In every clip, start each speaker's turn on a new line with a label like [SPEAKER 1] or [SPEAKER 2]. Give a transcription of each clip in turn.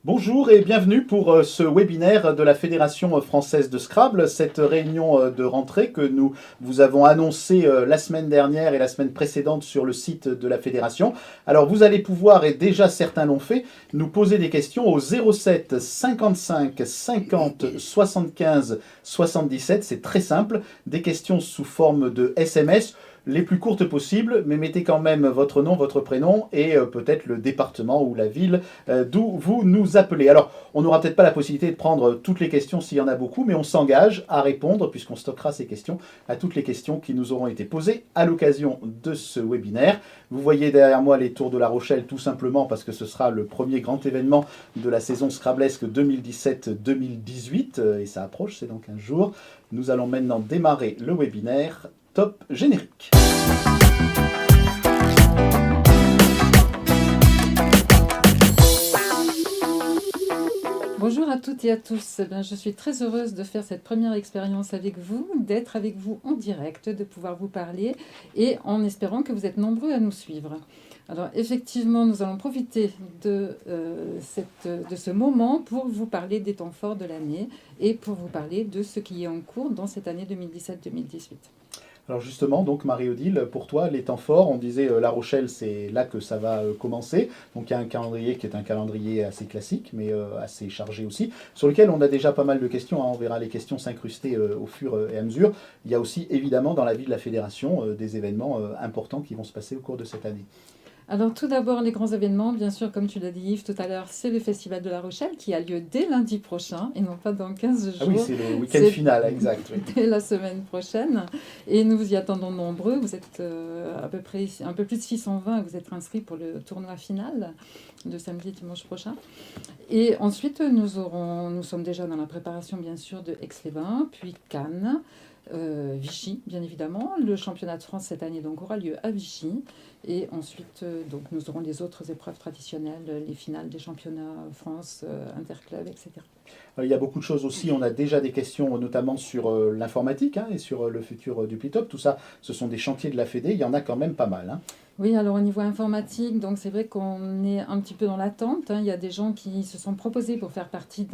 [SPEAKER 1] Bonjour et bienvenue pour ce webinaire de la Fédération française de Scrabble, cette réunion de rentrée que nous vous avons annoncée la semaine dernière et la semaine précédente sur le site de la Fédération. Alors vous allez pouvoir, et déjà certains l'ont fait, nous poser des questions au 07 55 50 75 77, c'est très simple, des questions sous forme de SMS, les plus courtes possibles, mais mettez quand même votre nom, votre prénom et peut-être le département ou la ville d'où vous nous appelez. Alors, on n'aura peut-être pas la possibilité de prendre toutes les questions s'il y en a beaucoup, mais on s'engage à répondre, puisqu'on stockera ces questions, à toutes les questions qui nous auront été posées à l'occasion de ce webinaire. Vous voyez derrière moi les Tours de La Rochelle, tout simplement parce que ce sera le premier grand événement de la saison Scrabblesque 2017-2018, et ça approche, c'est dans 15 jours. Nous allons maintenant démarrer le webinaire. Top générique.
[SPEAKER 2] Bonjour à toutes et à tous. Je suis très heureuse de faire cette première expérience avec vous, d'être avec vous en direct, de pouvoir vous parler et en espérant que vous êtes nombreux à nous suivre. Alors effectivement, nous allons profiter de ce moment pour vous parler des temps forts de l'année et pour vous parler de ce qui est en cours dans cette année 2017-2018.
[SPEAKER 1] Alors justement, donc Marie-Odile, pour toi, les temps forts, on disait La Rochelle, c'est là que ça va commencer. Donc il y a un calendrier qui est un calendrier assez classique, mais assez chargé aussi, sur lequel on a déjà pas mal de questions. On verra les questions s'incruster au fur et à mesure. Il y a aussi évidemment dans la vie de la fédération des événements importants qui vont se passer au cours de cette année.
[SPEAKER 2] Alors tout d'abord, les grands événements, bien sûr, comme tu l'as dit Yves tout à l'heure, c'est le Festival de La Rochelle qui a lieu dès lundi prochain et non pas dans 15 jours.
[SPEAKER 1] Ah oui, c'est le week-end final, exact. Oui.
[SPEAKER 2] Dès la semaine prochaine. Et nous vous y attendons nombreux. Vous êtes à peu près un peu plus de 620, vous êtes inscrits pour le tournoi final de samedi et dimanche prochain. Et ensuite, nous sommes déjà dans la préparation, bien sûr, de Aix-les-Bains, puis Cannes. Vichy, bien évidemment. Le championnat de France cette année donc aura lieu à Vichy. Et ensuite, donc, nous aurons les autres épreuves traditionnelles, les finales des championnats France, interclub, etc.
[SPEAKER 1] Il y a beaucoup de choses aussi. On a déjà des questions, notamment sur l'informatique et sur le futur du Plitop. Tout ça, ce sont des chantiers de la Fédé. Il y en a quand même pas mal.
[SPEAKER 2] Oui, alors au niveau informatique, donc c'est vrai qu'on est un petit peu dans l'attente. Il y a des gens qui se sont proposés pour faire partie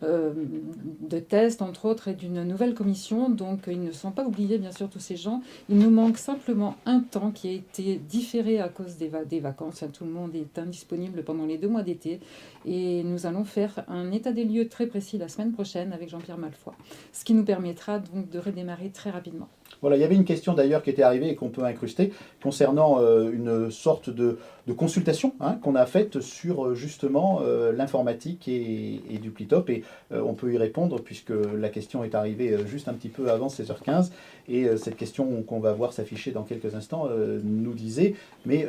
[SPEAKER 2] de tests, entre autres, et d'une nouvelle commission. Donc ils ne sont pas oubliés, bien sûr, tous ces gens. Il nous manque simplement un temps qui a été différé à cause des vacances. Tout le monde est indisponible pendant les 2 mois d'été. Et nous allons faire un état des lieux très précis la semaine prochaine avec Jean-Pierre Malfoy, ce qui nous permettra donc de redémarrer très rapidement.
[SPEAKER 1] Voilà, il y avait une question d'ailleurs qui était arrivée et qu'on peut incruster concernant une sorte de consultation qu'on a faite sur justement l'informatique et du Plitop. Et on peut y répondre puisque la question est arrivée juste un petit peu avant 16h15. Et cette question qu'on va voir s'afficher dans quelques instants nous disait, mais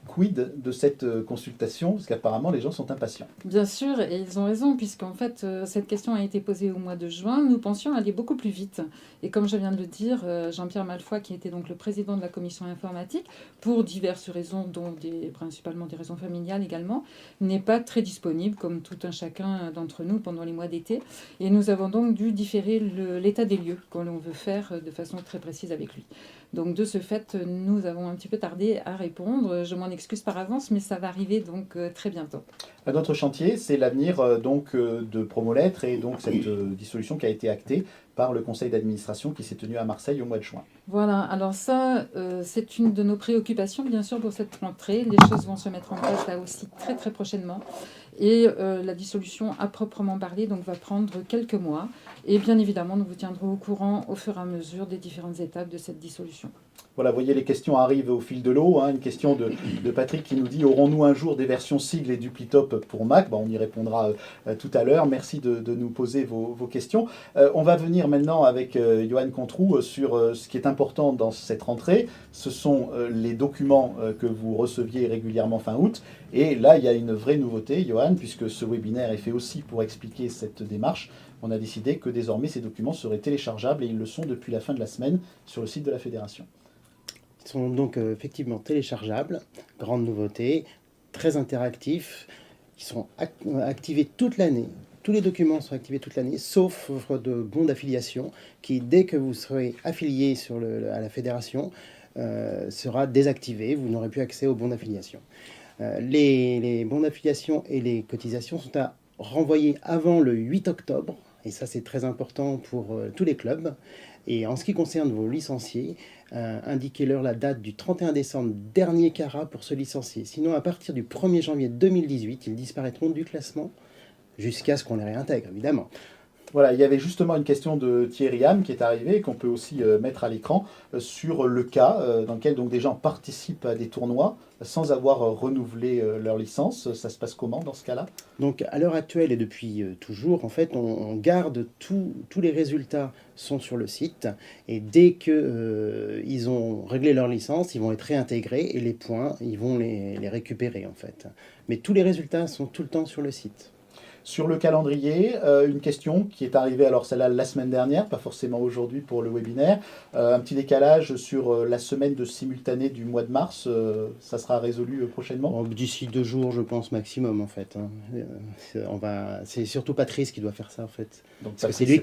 [SPEAKER 1] quid de cette consultation? Parce qu'apparemment les gens sont impatients.
[SPEAKER 2] Bien sûr, et ils ont raison, puisqu'en fait, cette question a été posée au mois de juin. Nous pensions aller beaucoup plus vite. Et comme je viens de le dire, Jean-Pierre Malfoy, qui était donc le président de la commission informatique, pour diverses raisons, dont principalement des raisons familiales également, n'est pas très disponible, comme tout un chacun d'entre nous, pendant les mois d'été. Et nous avons donc dû différer l'état des lieux que l'on veut faire de façon très précise avec lui. Donc de ce fait, nous avons un petit peu tardé à répondre. Je m'en excuse par avance, mais ça va arriver donc très bientôt.
[SPEAKER 1] Un autre chantier, c'est l'avenir de Promolettre et donc cette dissolution qui a été actée par le conseil d'administration qui s'est tenu à Marseille au mois de juin.
[SPEAKER 2] Voilà, alors ça, c'est une de nos préoccupations, bien sûr, pour cette rentrée. Les choses vont se mettre en place là aussi très très prochainement. Et la dissolution à proprement parler donc, va prendre quelques mois. Et bien évidemment, nous vous tiendrons au courant au fur et à mesure des différentes étapes de cette dissolution.
[SPEAKER 1] Voilà, vous voyez, les questions arrivent au fil de l'eau. Une question de Patrick qui nous dit: aurons-nous un jour des versions sigles et du Plitop pour Mac? On y répondra tout à l'heure. Merci de nous poser vos questions. On va venir maintenant avec Johan Controu sur ce qui est important dans cette rentrée. Ce sont les documents que vous receviez régulièrement fin août. Et là, il y a une vraie nouveauté, Johan, puisque ce webinaire est fait aussi pour expliquer cette démarche. On a décidé que désormais ces documents seraient téléchargeables et ils le sont depuis la fin de la semaine sur le site de la Fédération.
[SPEAKER 3] Ils sont donc effectivement téléchargeables, grande nouveauté, très interactifs. Ils sont activés toute l'année. Tous les documents sont activés toute l'année, sauf votre bon d'affiliation, qui, dès que vous serez affilié à la fédération, sera désactivé. Vous n'aurez plus accès au bon d'affiliation. Les bons d'affiliation et les cotisations sont à renvoyer avant le 8 octobre. Et ça, c'est très important pour tous les clubs. Et en ce qui concerne vos licenciés, indiquez-leur la date du 31 décembre, dernier carat pour se licencier. Sinon, à partir du 1er janvier 2018, ils disparaîtront du classement jusqu'à ce qu'on les réintègre, évidemment.
[SPEAKER 1] Voilà, il y avait justement une question de Thierry Ham qui est arrivée et qu'on peut aussi mettre à l'écran sur le cas dans lequel donc, des gens participent à des tournois sans avoir renouvelé leur licence. Ça se passe comment dans ce cas-là?
[SPEAKER 3] Donc à l'heure actuelle et depuis toujours, en fait, on garde tous les résultats sont sur le site et dès que ils ont réglé leur licence, ils vont être réintégrés et les points, ils vont les récupérer en fait. Mais tous les résultats sont tout le temps sur le site.
[SPEAKER 1] Sur le calendrier, une question qui est arrivée, alors celle-là la semaine dernière, pas forcément aujourd'hui pour le webinaire, un petit décalage sur la semaine de simultané du mois de mars, ça sera résolu prochainement?
[SPEAKER 3] D'ici 2 jours, je pense, maximum, en fait. C'est surtout Patrice qui doit faire ça, en fait.
[SPEAKER 1] Donc
[SPEAKER 3] Parce que c'est lui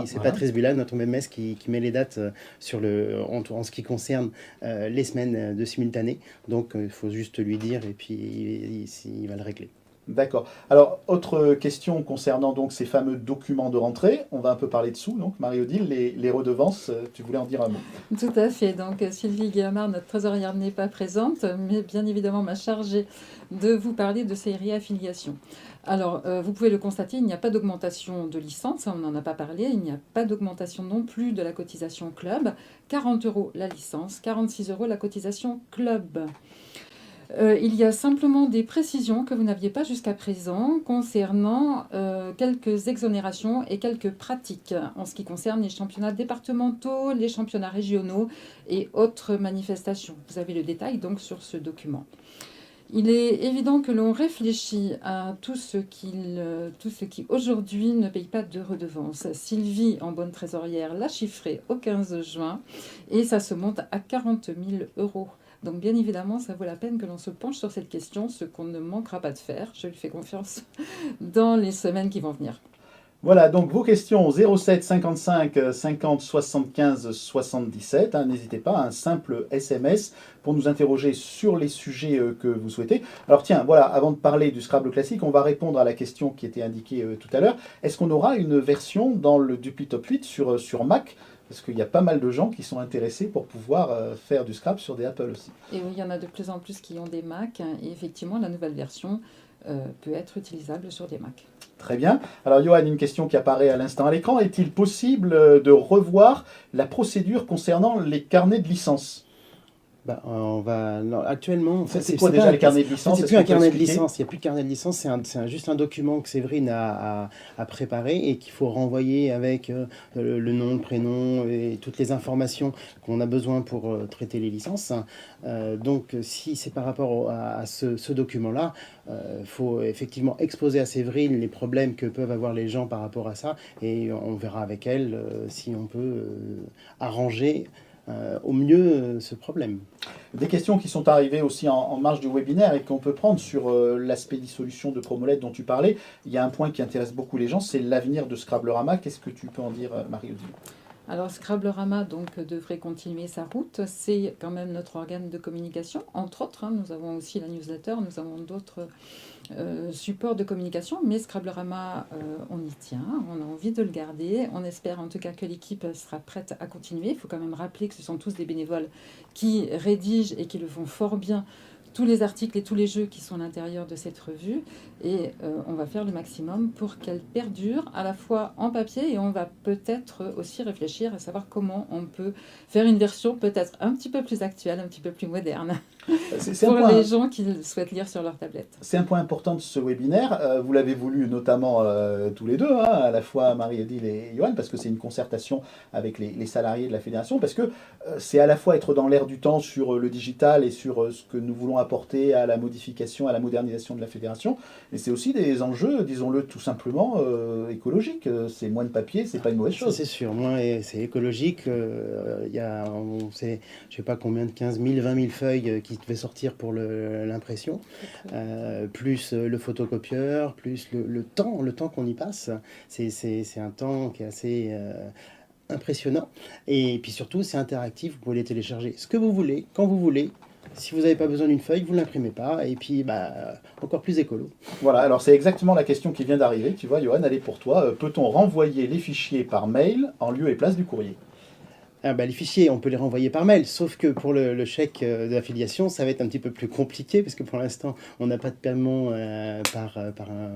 [SPEAKER 1] c'est
[SPEAKER 3] Patrice Bula, notre MMS, qui met les dates en ce qui concerne les semaines de simultané. Donc, il faut juste lui dire et puis il va le régler.
[SPEAKER 1] D'accord. Alors, autre question concernant donc ces fameux documents de rentrée. On va un peu parler dessous. Donc, Marie-Odile, les redevances, tu voulais en dire un mot?
[SPEAKER 2] Tout à fait. Donc, Sylvie Guillemard, notre trésorière, n'est pas présente, mais bien évidemment m'a chargée de vous parler de ces réaffiliations. Alors, vous pouvez le constater, il n'y a pas d'augmentation de licence, on n'en a pas parlé, il n'y a pas d'augmentation non plus de la cotisation club. 40 € la licence, 46 € la cotisation club. Il y a simplement des précisions que vous n'aviez pas jusqu'à présent concernant quelques exonérations et quelques pratiques en ce qui concerne les championnats départementaux, les championnats régionaux et autres manifestations. Vous avez le détail donc sur ce document. Il est évident que l'on réfléchit à tout ce qui aujourd'hui ne paye pas de redevance. Sylvie, en bonne trésorière, l'a chiffré au 15 juin et ça se monte à 40 000 €. Donc bien évidemment, ça vaut la peine que l'on se penche sur cette question, ce qu'on ne manquera pas de faire, je lui fais confiance, dans les semaines qui vont venir.
[SPEAKER 1] Voilà, donc vos questions au 07 55 50 75 77. N'hésitez pas, un simple SMS pour nous interroger sur les sujets que vous souhaitez. Alors tiens, voilà, avant de parler du Scrabble classique, on va répondre à la question qui était indiquée tout à l'heure. Est-ce qu'on aura une version dans le Duplitop 8 sur Mac? Parce qu'il y a pas mal de gens qui sont intéressés pour pouvoir faire du Scrabble sur des Apple aussi.
[SPEAKER 2] Et oui, il y en a de plus en plus qui ont des Mac, et effectivement, la nouvelle version peut être utilisable sur des Mac.
[SPEAKER 1] Très bien. Alors Johan, une question qui apparaît à l'instant à l'écran. Est-il possible de revoir la procédure concernant les carnets de licence?
[SPEAKER 3] Actuellement,
[SPEAKER 1] c'est quoi déjà les carnets de licence?
[SPEAKER 3] C'est plus un carnet de licence. Il n'y a plus de carnet de licence. C'est juste un document que Séverine a préparé et qu'il faut renvoyer avec le nom, le prénom et toutes les informations qu'on a besoin pour traiter les licences. Donc, si c'est par rapport à ce document-là, il faut effectivement exposer à Séverine les problèmes que peuvent avoir les gens par rapport à ça et on verra avec elle si on peut arranger au mieux ce problème.
[SPEAKER 1] Des questions qui sont arrivées aussi en marge du webinaire et qu'on peut prendre sur l'aspect dissolution de Promolette dont tu parlais. Il y a un point qui intéresse beaucoup les gens, c'est l'avenir de Scrabblorama. Qu'est-ce que tu peux en dire, Marie-Odile?
[SPEAKER 2] Alors Scrabblorama donc, devrait continuer sa route. C'est quand même notre organe de communication, entre autres. Nous avons aussi la newsletter, nous avons d'autres supports de communication, mais Scrabblorama, on y tient, on a envie de le garder. On espère en tout cas que l'équipe sera prête à continuer. Il faut quand même rappeler que ce sont tous des bénévoles qui rédigent et qui le font fort bien, tous les articles et tous les jeux qui sont à l'intérieur de cette revue. Et on va faire le maximum pour qu'elle perdure à la fois en papier et on va peut-être aussi réfléchir à savoir comment on peut faire une version peut-être un petit peu plus actuelle, un petit peu plus moderne pour les gens qui souhaitent lire sur leur tablette.
[SPEAKER 1] C'est un point important de ce webinaire. Vous l'avez voulu notamment tous les deux, à la fois Marie-Odile et Johan, parce que c'est une concertation avec les salariés de la fédération, parce que c'est à la fois être dans l'air du temps sur le digital et sur ce que nous voulons apporter à la modification, à la modernisation de la fédération, et c'est aussi des enjeux, disons-le tout simplement, écologiques. C'est moins de papier, c'est pas une mauvaise chose.
[SPEAKER 3] C'est sûr, moins c'est écologique. Il y a, je sais pas combien de 15 000, 20 000 feuilles qui devaient sortir pour l'impression, plus le photocopieur, plus le temps qu'on y passe. C'est un temps qui est assez impressionnant. Et puis surtout, c'est interactif, vous pouvez les télécharger ce que vous voulez, quand vous voulez, Si vous n'avez pas besoin d'une feuille, vous ne l'imprimez pas. Et puis, encore plus écolo.
[SPEAKER 1] Voilà, alors c'est exactement la question qui vient d'arriver. Tu vois, Johan, elle est pour toi. Peut-on renvoyer les fichiers par mail en lieu et place du courrier?
[SPEAKER 3] Les fichiers, on peut les renvoyer par mail, sauf que pour le chèque d'affiliation, ça va être un petit peu plus compliqué, parce que pour l'instant, on n'a pas de paiement par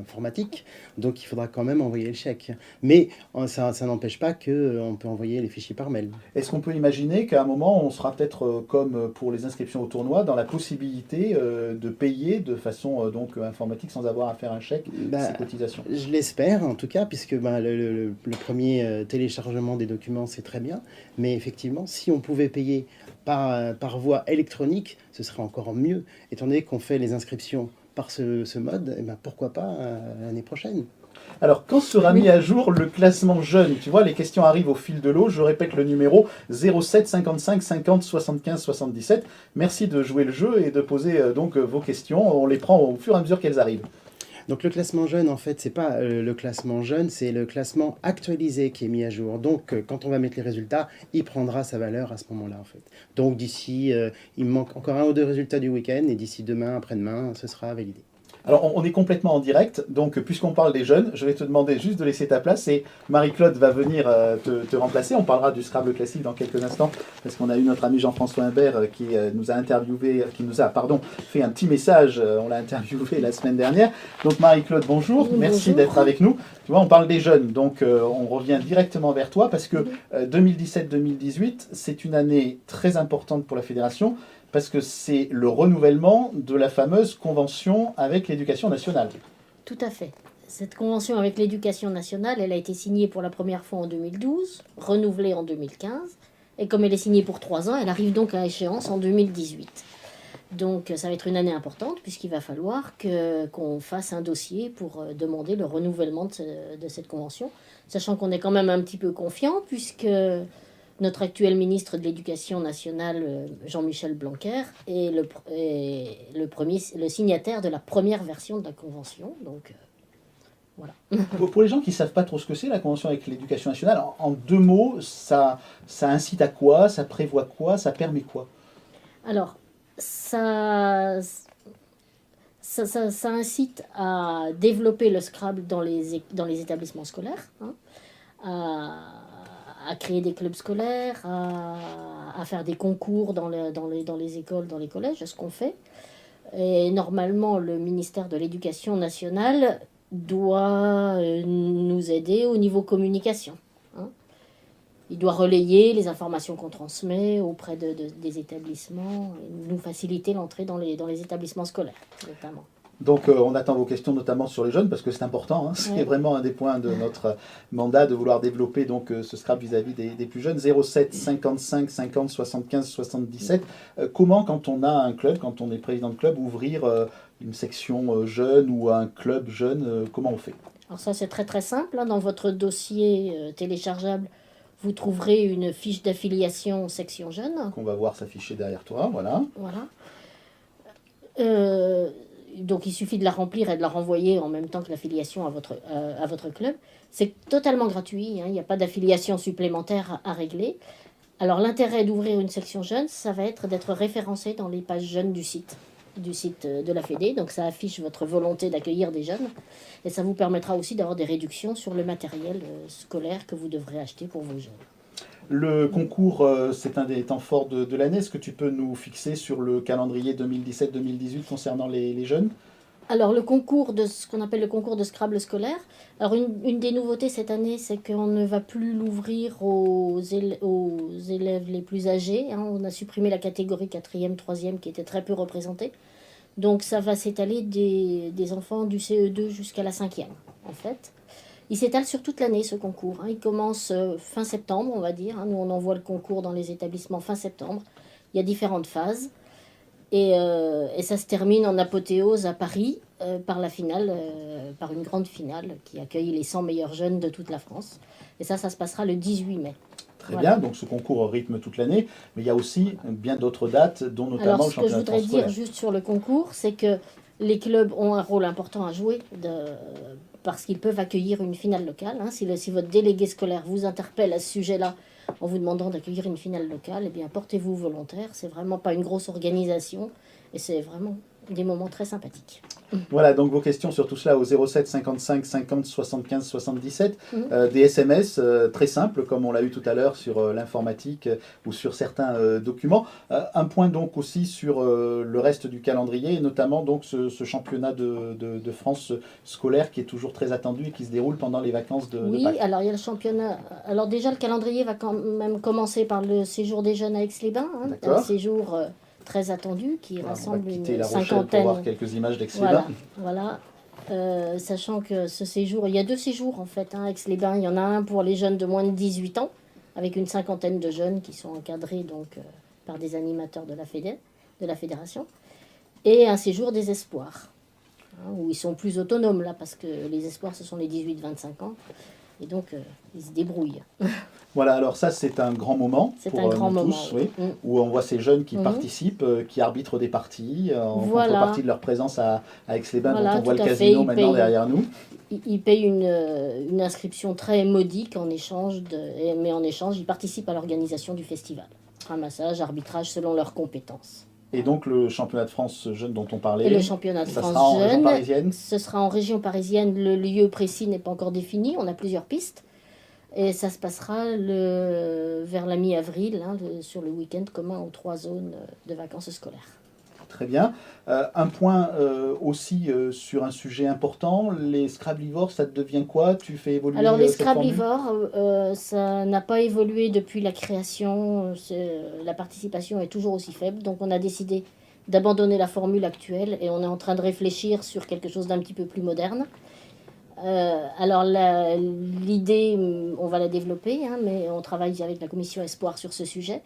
[SPEAKER 3] informatique, donc il faudra quand même envoyer le chèque. Mais ça n'empêche pas qu'on peut envoyer les fichiers par mail.
[SPEAKER 1] Est-ce qu'on peut imaginer qu'à un moment, on sera peut-être, comme pour les inscriptions au tournoi, dans la possibilité de payer de façon donc informatique sans avoir à faire un chèque ces cotisations?
[SPEAKER 3] Je l'espère, en tout cas, puisque le premier téléchargement des documents, c'est très bien. Mais effectivement, si on pouvait payer par voie électronique, ce serait encore mieux. Étant donné qu'on fait les inscriptions par ce mode, pourquoi pas l'année prochaine?
[SPEAKER 1] Alors, quand sera mis à jour le classement jeune? Tu vois, les questions arrivent au fil de l'eau. Je répète le numéro 07 55 50 75 77. Merci de jouer le jeu et de poser donc vos questions. On les prend au fur et à mesure qu'elles arrivent.
[SPEAKER 3] Donc le classement jeune, en fait, c'est pas le classement jeune, c'est le classement actualisé qui est mis à jour. Donc quand on va mettre les résultats, il prendra sa valeur à ce moment-là, en fait. Donc d'ici, il me manque encore 1 ou 2 résultats du week-end, et d'ici demain, après-demain, ce sera validé.
[SPEAKER 1] Alors, on est complètement en direct, donc puisqu'on parle des jeunes, je vais te demander juste de laisser ta place et Marie-Claude va venir te remplacer. On parlera du Scrabble classique dans quelques instants, parce qu'on a eu notre ami Jean-François Imbert qui nous a interviewé, fait un petit message, on l'a interviewé la semaine dernière. Donc Marie-Claude, bonjour, merci d'être avec nous. Tu vois, on parle des jeunes, donc on revient directement vers toi, parce que 2017-2018, c'est une année très importante pour la fédération, parce que c'est le renouvellement de la fameuse convention avec l'Éducation nationale.
[SPEAKER 4] Tout à fait. Cette convention avec l'Éducation nationale, elle a été signée pour la première fois en 2012, renouvelée en 2015, et comme elle est signée pour 3 ans, elle arrive donc à échéance en 2018. Donc ça va être une année importante, puisqu'il va falloir qu'on fasse un dossier pour demander le renouvellement de cette convention, sachant qu'on est quand même un petit peu confiant, puisque notre actuel ministre de l'Éducation nationale, Jean-Michel Blanquer, est le signataire de la première version de la Convention. Donc, voilà.
[SPEAKER 1] Pour les gens qui ne savent pas trop ce que c'est, la Convention avec l'Éducation nationale, en 2 mots, ça incite à quoi? Ça prévoit quoi? Ça permet quoi?
[SPEAKER 4] Alors, ça incite à développer le Scrabble dans les établissements scolaires, à créer des clubs scolaires, à faire des concours dans les écoles, dans les collèges, ce qu'on fait. Et normalement, le ministère de l'Éducation nationale doit nous aider au niveau communication. Il doit relayer les informations qu'on transmet auprès des établissements et nous faciliter l'entrée dans les établissements scolaires, notamment.
[SPEAKER 1] Donc on attend vos questions notamment sur les jeunes parce que c'est important, c'est vraiment un des points de notre mandat de vouloir développer donc ce Scrabble vis-à-vis des plus jeunes. 07 55 50 75 77. Comment, quand on a un club, quand on est président de club, ouvrir une section jeune ou un club jeune, comment on fait?
[SPEAKER 4] Alors ça c'est très très simple, dans votre dossier téléchargeable, vous trouverez une fiche d'affiliation section jeune.
[SPEAKER 1] Qu'on va voir s'afficher derrière toi, voilà.
[SPEAKER 4] Voilà. Donc il suffit de la remplir et de la renvoyer en même temps que l'affiliation à votre club. C'est totalement gratuit, il n'y a pas d'affiliation supplémentaire à régler. Alors l'intérêt d'ouvrir une section jeune, ça va être d'être référencé dans les pages jeunes du site de la Fédé. Donc ça affiche votre volonté d'accueillir des jeunes et ça vous permettra aussi d'avoir des réductions sur le matériel scolaire que vous devrez acheter pour vos jeunes.
[SPEAKER 1] Le concours, c'est un des temps forts de l'année. Est-ce que tu peux nous fixer sur le calendrier 2017-2018 concernant les jeunes?
[SPEAKER 4] Alors le concours ce qu'on appelle le concours de Scrabble scolaire. Alors une des nouveautés cette année, c'est qu'on ne va plus l'ouvrir aux élèves les plus âgés. On a supprimé la catégorie 4e, 3e qui était très peu représentée. Donc ça va s'étaler des enfants du CE2 jusqu'à la 5e en fait. Il s'étale sur toute l'année ce concours. Il commence fin septembre, on va dire. Nous, on envoie le concours dans les établissements fin septembre. Il y a différentes phases. Et ça se termine en apothéose à Paris par par une grande finale qui accueille les 100 meilleurs jeunes de toute la France. Et ça se passera le 18 mai.
[SPEAKER 1] Très bien, donc ce concours rythme toute l'année. Mais il y a aussi bien d'autres dates, dont notamment le championnat de France.
[SPEAKER 4] Alors, ce que je voudrais dire juste sur le concours, c'est que les clubs ont un rôle important à jouer parce qu'ils peuvent accueillir une finale locale. Si votre délégué scolaire vous interpelle à ce sujet-là, en vous demandant d'accueillir une finale locale, eh bien portez-vous volontaire. C'est vraiment pas une grosse organisation et c'est vraiment des moments très sympathiques.
[SPEAKER 1] Voilà, donc vos questions sur tout cela au 07 55 50 75 77.
[SPEAKER 4] Mhm.
[SPEAKER 1] Des SMS très simples, comme on l'a eu tout à l'heure sur l'informatique ou sur certains documents. Un point donc aussi sur le reste du calendrier, et notamment donc ce championnat de France scolaire qui est toujours très attendu et qui se déroule pendant les vacances de
[SPEAKER 4] Oui,
[SPEAKER 1] Pâques.
[SPEAKER 4] alors il y a le championnat. Alors déjà, le calendrier va quand même commencer par le séjour des jeunes à Aix-les-Bains, hein,
[SPEAKER 1] D'accord.
[SPEAKER 4] un séjour très attendu qui
[SPEAKER 1] Voilà, on va
[SPEAKER 4] rassemble
[SPEAKER 1] quitter
[SPEAKER 4] une
[SPEAKER 1] La Rochelle pour
[SPEAKER 4] cinquantaine.
[SPEAKER 1] voir quelques images d'Aix-les-Bains.
[SPEAKER 4] Voilà. Sachant que ce séjour, il y a 2 séjours en fait, hein, à Aix-les-Bains. Il y en a un pour les jeunes de moins de 18 ans, avec une cinquantaine de jeunes qui sont encadrés donc, par des animateurs de la fédération, et un séjour des espoirs, hein, où ils sont plus autonomes là, parce que les espoirs ce sont les 18-25 ans, et donc ils se débrouillent.
[SPEAKER 1] Voilà, alors ça c'est un grand moment
[SPEAKER 4] C'est
[SPEAKER 1] pour
[SPEAKER 4] un grand
[SPEAKER 1] nous
[SPEAKER 4] moment,
[SPEAKER 1] tous,
[SPEAKER 4] oui.
[SPEAKER 1] oui, où on voit ces jeunes qui
[SPEAKER 4] Mhm.
[SPEAKER 1] participent, qui arbitrent des parties, en
[SPEAKER 4] Voilà.
[SPEAKER 1] contrepartie de leur présence à Aix-les-Bains,
[SPEAKER 4] Voilà,
[SPEAKER 1] dont on voit
[SPEAKER 4] tout
[SPEAKER 1] le
[SPEAKER 4] à fait,
[SPEAKER 1] casino
[SPEAKER 4] ils
[SPEAKER 1] maintenant
[SPEAKER 4] payent.
[SPEAKER 1] derrière nous.
[SPEAKER 4] Ils payent une inscription très modique en échange, mais en échange, ils participent à l'organisation du festival. Ramassage, arbitrage selon leurs compétences.
[SPEAKER 1] Et donc le championnat de France jeune dont on parlait,
[SPEAKER 4] Et le championnat de
[SPEAKER 1] ça
[SPEAKER 4] France
[SPEAKER 1] sera en région
[SPEAKER 4] jeune,
[SPEAKER 1] parisienne.
[SPEAKER 4] ce sera en région parisienne. Le lieu précis n'est pas encore défini, on a plusieurs pistes. Et ça se passera vers la mi-avril, hein, sur le week-end commun aux 3 zones de vacances scolaires.
[SPEAKER 1] Très bien. Un point aussi sur un sujet important, les Scrablivores, ça devient quoi? Tu fais évoluer
[SPEAKER 4] Alors les
[SPEAKER 1] cette formule?
[SPEAKER 4] Scrablivores, ça n'a pas évolué depuis la création, la participation est toujours aussi faible, donc on a décidé d'abandonner la formule actuelle et on est en train de réfléchir sur quelque chose d'un petit peu plus moderne. Alors l'idée, on va la développer, hein, mais on travaille avec la commission Espoir sur ce sujet,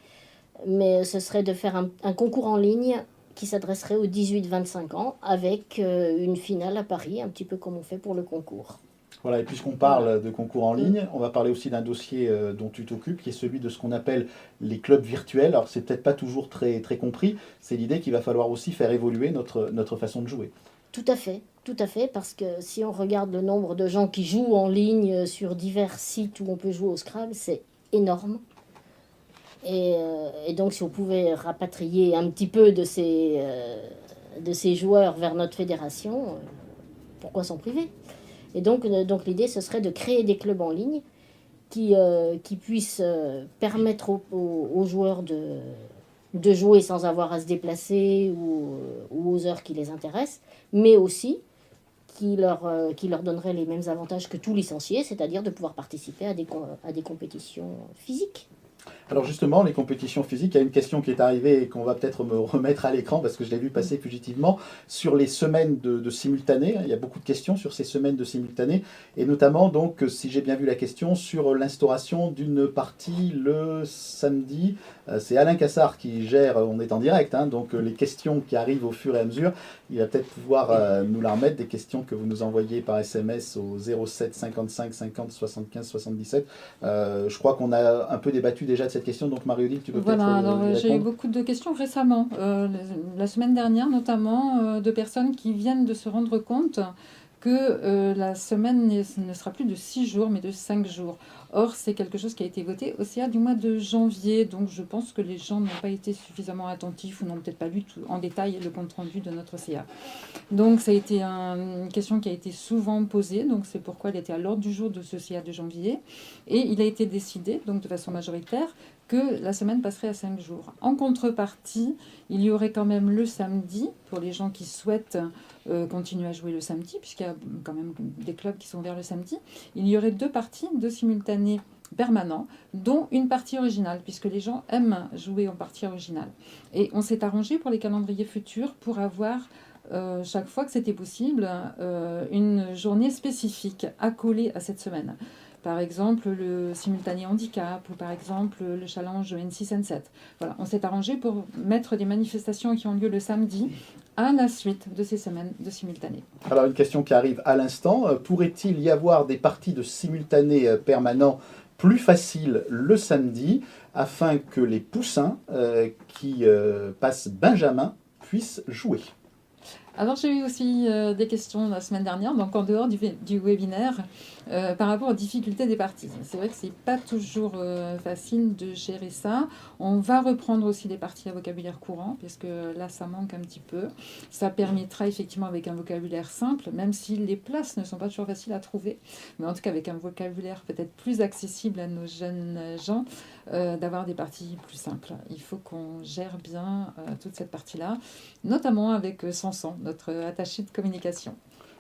[SPEAKER 4] mais ce serait de faire un concours en ligne qui s'adresserait aux 18-25 ans avec une finale à Paris, un petit peu comme on fait pour le concours.
[SPEAKER 1] Voilà, et puisqu'on parle
[SPEAKER 4] Voilà.
[SPEAKER 1] de concours en ligne, on va parler aussi d'un dossier dont tu t'occupes, qui est celui de ce qu'on appelle les clubs virtuels. Alors c'est peut-être pas toujours très, très compris, c'est l'idée qu'il va falloir aussi faire évoluer notre façon de jouer.
[SPEAKER 4] Tout à fait, parce que si on regarde le nombre de gens qui jouent en ligne sur divers sites où on peut jouer au Scrabble, c'est énorme. Et donc si on pouvait rapatrier un petit peu de ces joueurs vers notre fédération, pourquoi s'en priver? Et donc l'idée, ce serait de créer des clubs en ligne qui puissent permettre aux joueurs de jouer sans avoir à se déplacer ou aux heures qui les intéressent, mais aussi qui leur donnerait les mêmes avantages que tout licencié, c'est-à-dire de pouvoir participer à des compétitions physiques.
[SPEAKER 1] Alors justement, les compétitions physiques, il y a une question qui est arrivée et qu'on va peut-être me remettre à l'écran parce que je l'ai vu passer fugitivement sur les semaines de simultané. Il y a beaucoup de questions sur ces semaines de simultané et notamment donc, si j'ai bien vu la question, sur l'instauration d'une partie le samedi. C'est Alain Cassard qui gère, on est en direct, hein, donc les questions qui arrivent au fur et à mesure, il va peut-être pouvoir nous la remettre, des questions que vous nous envoyez par SMS au 07 55 50 75 77. Je crois qu'on a un peu débattu déjà de cette question, donc Marie-Odile, tu peux
[SPEAKER 2] Voilà,
[SPEAKER 1] peut-être
[SPEAKER 2] alors
[SPEAKER 1] y
[SPEAKER 2] j'ai eu
[SPEAKER 1] répondre.
[SPEAKER 2] beaucoup de questions récemment, la semaine dernière notamment, de personnes qui viennent de se rendre compte que la semaine ne sera plus de 6 jours, mais de 5 jours. Or, c'est quelque chose qui a été voté au CA du mois de janvier, donc je pense que les gens n'ont pas été suffisamment attentifs ou n'ont peut-être pas lu en détail le compte-rendu de notre CA. Donc, ça a été une question qui a été souvent posée, donc c'est pourquoi elle était à l'ordre du jour de ce CA de janvier. Et il a été décidé, donc de façon majoritaire, que la semaine passerait à 5 jours. En contrepartie, il y aurait quand même le samedi, pour les gens qui souhaitent continuer à jouer le samedi, puisqu'il y a quand même des clubs qui sont ouverts le samedi. Il y aurait 2 parties de simultané permanent, dont une partie originale, puisque les gens aiment jouer en partie originale. Et on s'est arrangé pour les calendriers futurs pour avoir chaque fois que c'était possible, une journée spécifique accolée à cette semaine. Par exemple, le simultané handicap ou par exemple le challenge N6, N7. Voilà, on s'est arrangé pour mettre des manifestations qui ont lieu le samedi à la suite de ces semaines de simultané.
[SPEAKER 1] Alors une question qui arrive à l'instant, pourrait-il y avoir des parties de simultané permanent plus faciles le samedi afin que les poussins qui passent Benjamin puissent jouer?
[SPEAKER 2] Alors j'ai eu aussi des questions la semaine dernière, donc en dehors du webinaire, par rapport aux difficultés des parties. C'est vrai que c'est pas toujours facile de gérer ça. On va reprendre aussi des parties à vocabulaire courant, parce que là ça manque un petit peu. Ça permettra effectivement avec un vocabulaire simple, même si les places ne sont pas toujours faciles à trouver, mais en tout cas avec un vocabulaire peut-être plus accessible à nos jeunes gens, d'avoir des parties plus simples. Il faut qu'on gère bien toute cette partie-là, notamment avec Sanson, notre attaché de communication.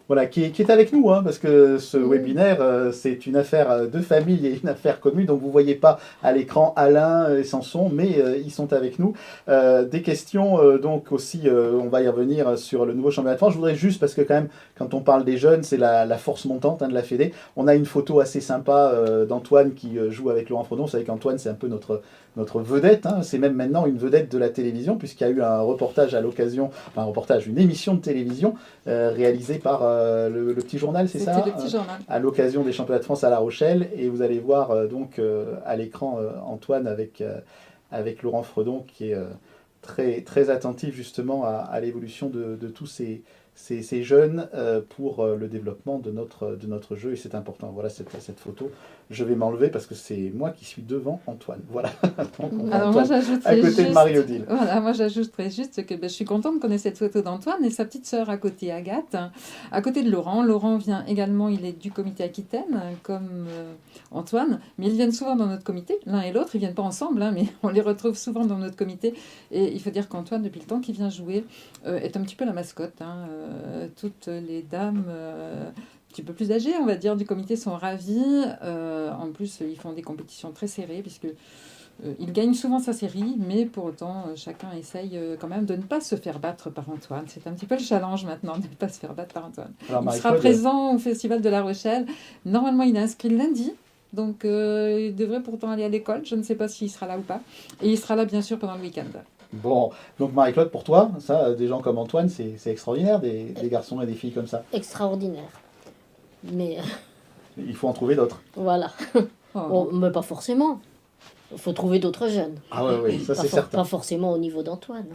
[SPEAKER 1] Voilà, qui est avec nous, hein, parce que ce webinaire, c'est une affaire de famille et une affaire commune. Donc vous ne voyez pas à l'écran Alain et Sanson, mais ils sont avec nous. Des questions, donc aussi, on va y revenir sur le nouveau championnat de France. Je voudrais juste, parce que quand même, quand on parle des jeunes, c'est la force montante, hein, de la Fédé. On a une photo assez sympa d'Antoine qui joue avec Laurent Frodon. Vous savez qu'Antoine, c'est un peu notre vedette, hein. C'est même maintenant une vedette de la télévision, puisqu'il y a eu un reportage à l'occasion, enfin un reportage, une émission de télévision réalisée par le Petit Journal, c'est ça?
[SPEAKER 2] C'était le Petit Journal.
[SPEAKER 1] À l'occasion des championnats de France à La Rochelle, et vous allez voir donc à l'écran Antoine avec Laurent Frodon qui est très, très attentif justement à l'évolution de tous ces jeunes pour le développement de notre jeu, et c'est important. Voilà cette photo. Je vais m'enlever parce que c'est moi qui suis devant Antoine. Voilà. Donc,
[SPEAKER 2] Alors
[SPEAKER 1] Antoine,
[SPEAKER 2] moi j'ajouterais
[SPEAKER 1] à côté
[SPEAKER 2] juste,
[SPEAKER 1] de Marie-Odile.
[SPEAKER 2] voilà, moi j'ajouterais juste que je suis contente qu'on ait cette photo d'Antoine et sa petite sœur à côté, Agathe, à côté de Laurent. Laurent vient également, il est du comité Aquitaine, comme Antoine, mais ils viennent souvent dans notre comité, l'un et l'autre, ils viennent pas ensemble, hein, mais on les retrouve souvent dans notre comité. Et il faut dire qu'Antoine, depuis le temps qu'il vient jouer, est un petit peu la mascotte, hein. Toutes les dames un petit peu plus âgées, on va dire, du comité sont ravies. En plus, ils font des compétitions très serrées, puisque il gagne souvent sa série, mais pour autant, chacun essaye quand même de ne pas se faire battre par Antoine. C'est un petit peu le challenge maintenant, de ne pas se faire battre par Antoine.
[SPEAKER 1] Alors,
[SPEAKER 2] Il sera
[SPEAKER 1] Marie-Claude,
[SPEAKER 2] présent au Festival de La Rochelle. Normalement, il est inscrit lundi, donc il devrait pourtant aller à l'école. Je ne sais pas s'il sera là ou pas. Et il sera là, bien sûr, pendant le week-end.
[SPEAKER 1] Bon, donc Marie-Claude, pour toi, ça, des gens comme Antoine, c'est extraordinaire, des garçons et des filles comme ça.
[SPEAKER 4] Extraordinaire. Mais
[SPEAKER 1] Il faut en trouver d'autres.
[SPEAKER 4] voilà.
[SPEAKER 2] Oh.
[SPEAKER 4] Bon, mais pas forcément. Il faut trouver d'autres jeunes.
[SPEAKER 1] Ah oui, ça
[SPEAKER 4] Pas,
[SPEAKER 1] c'est certain.
[SPEAKER 4] pas forcément au niveau d'Antoine.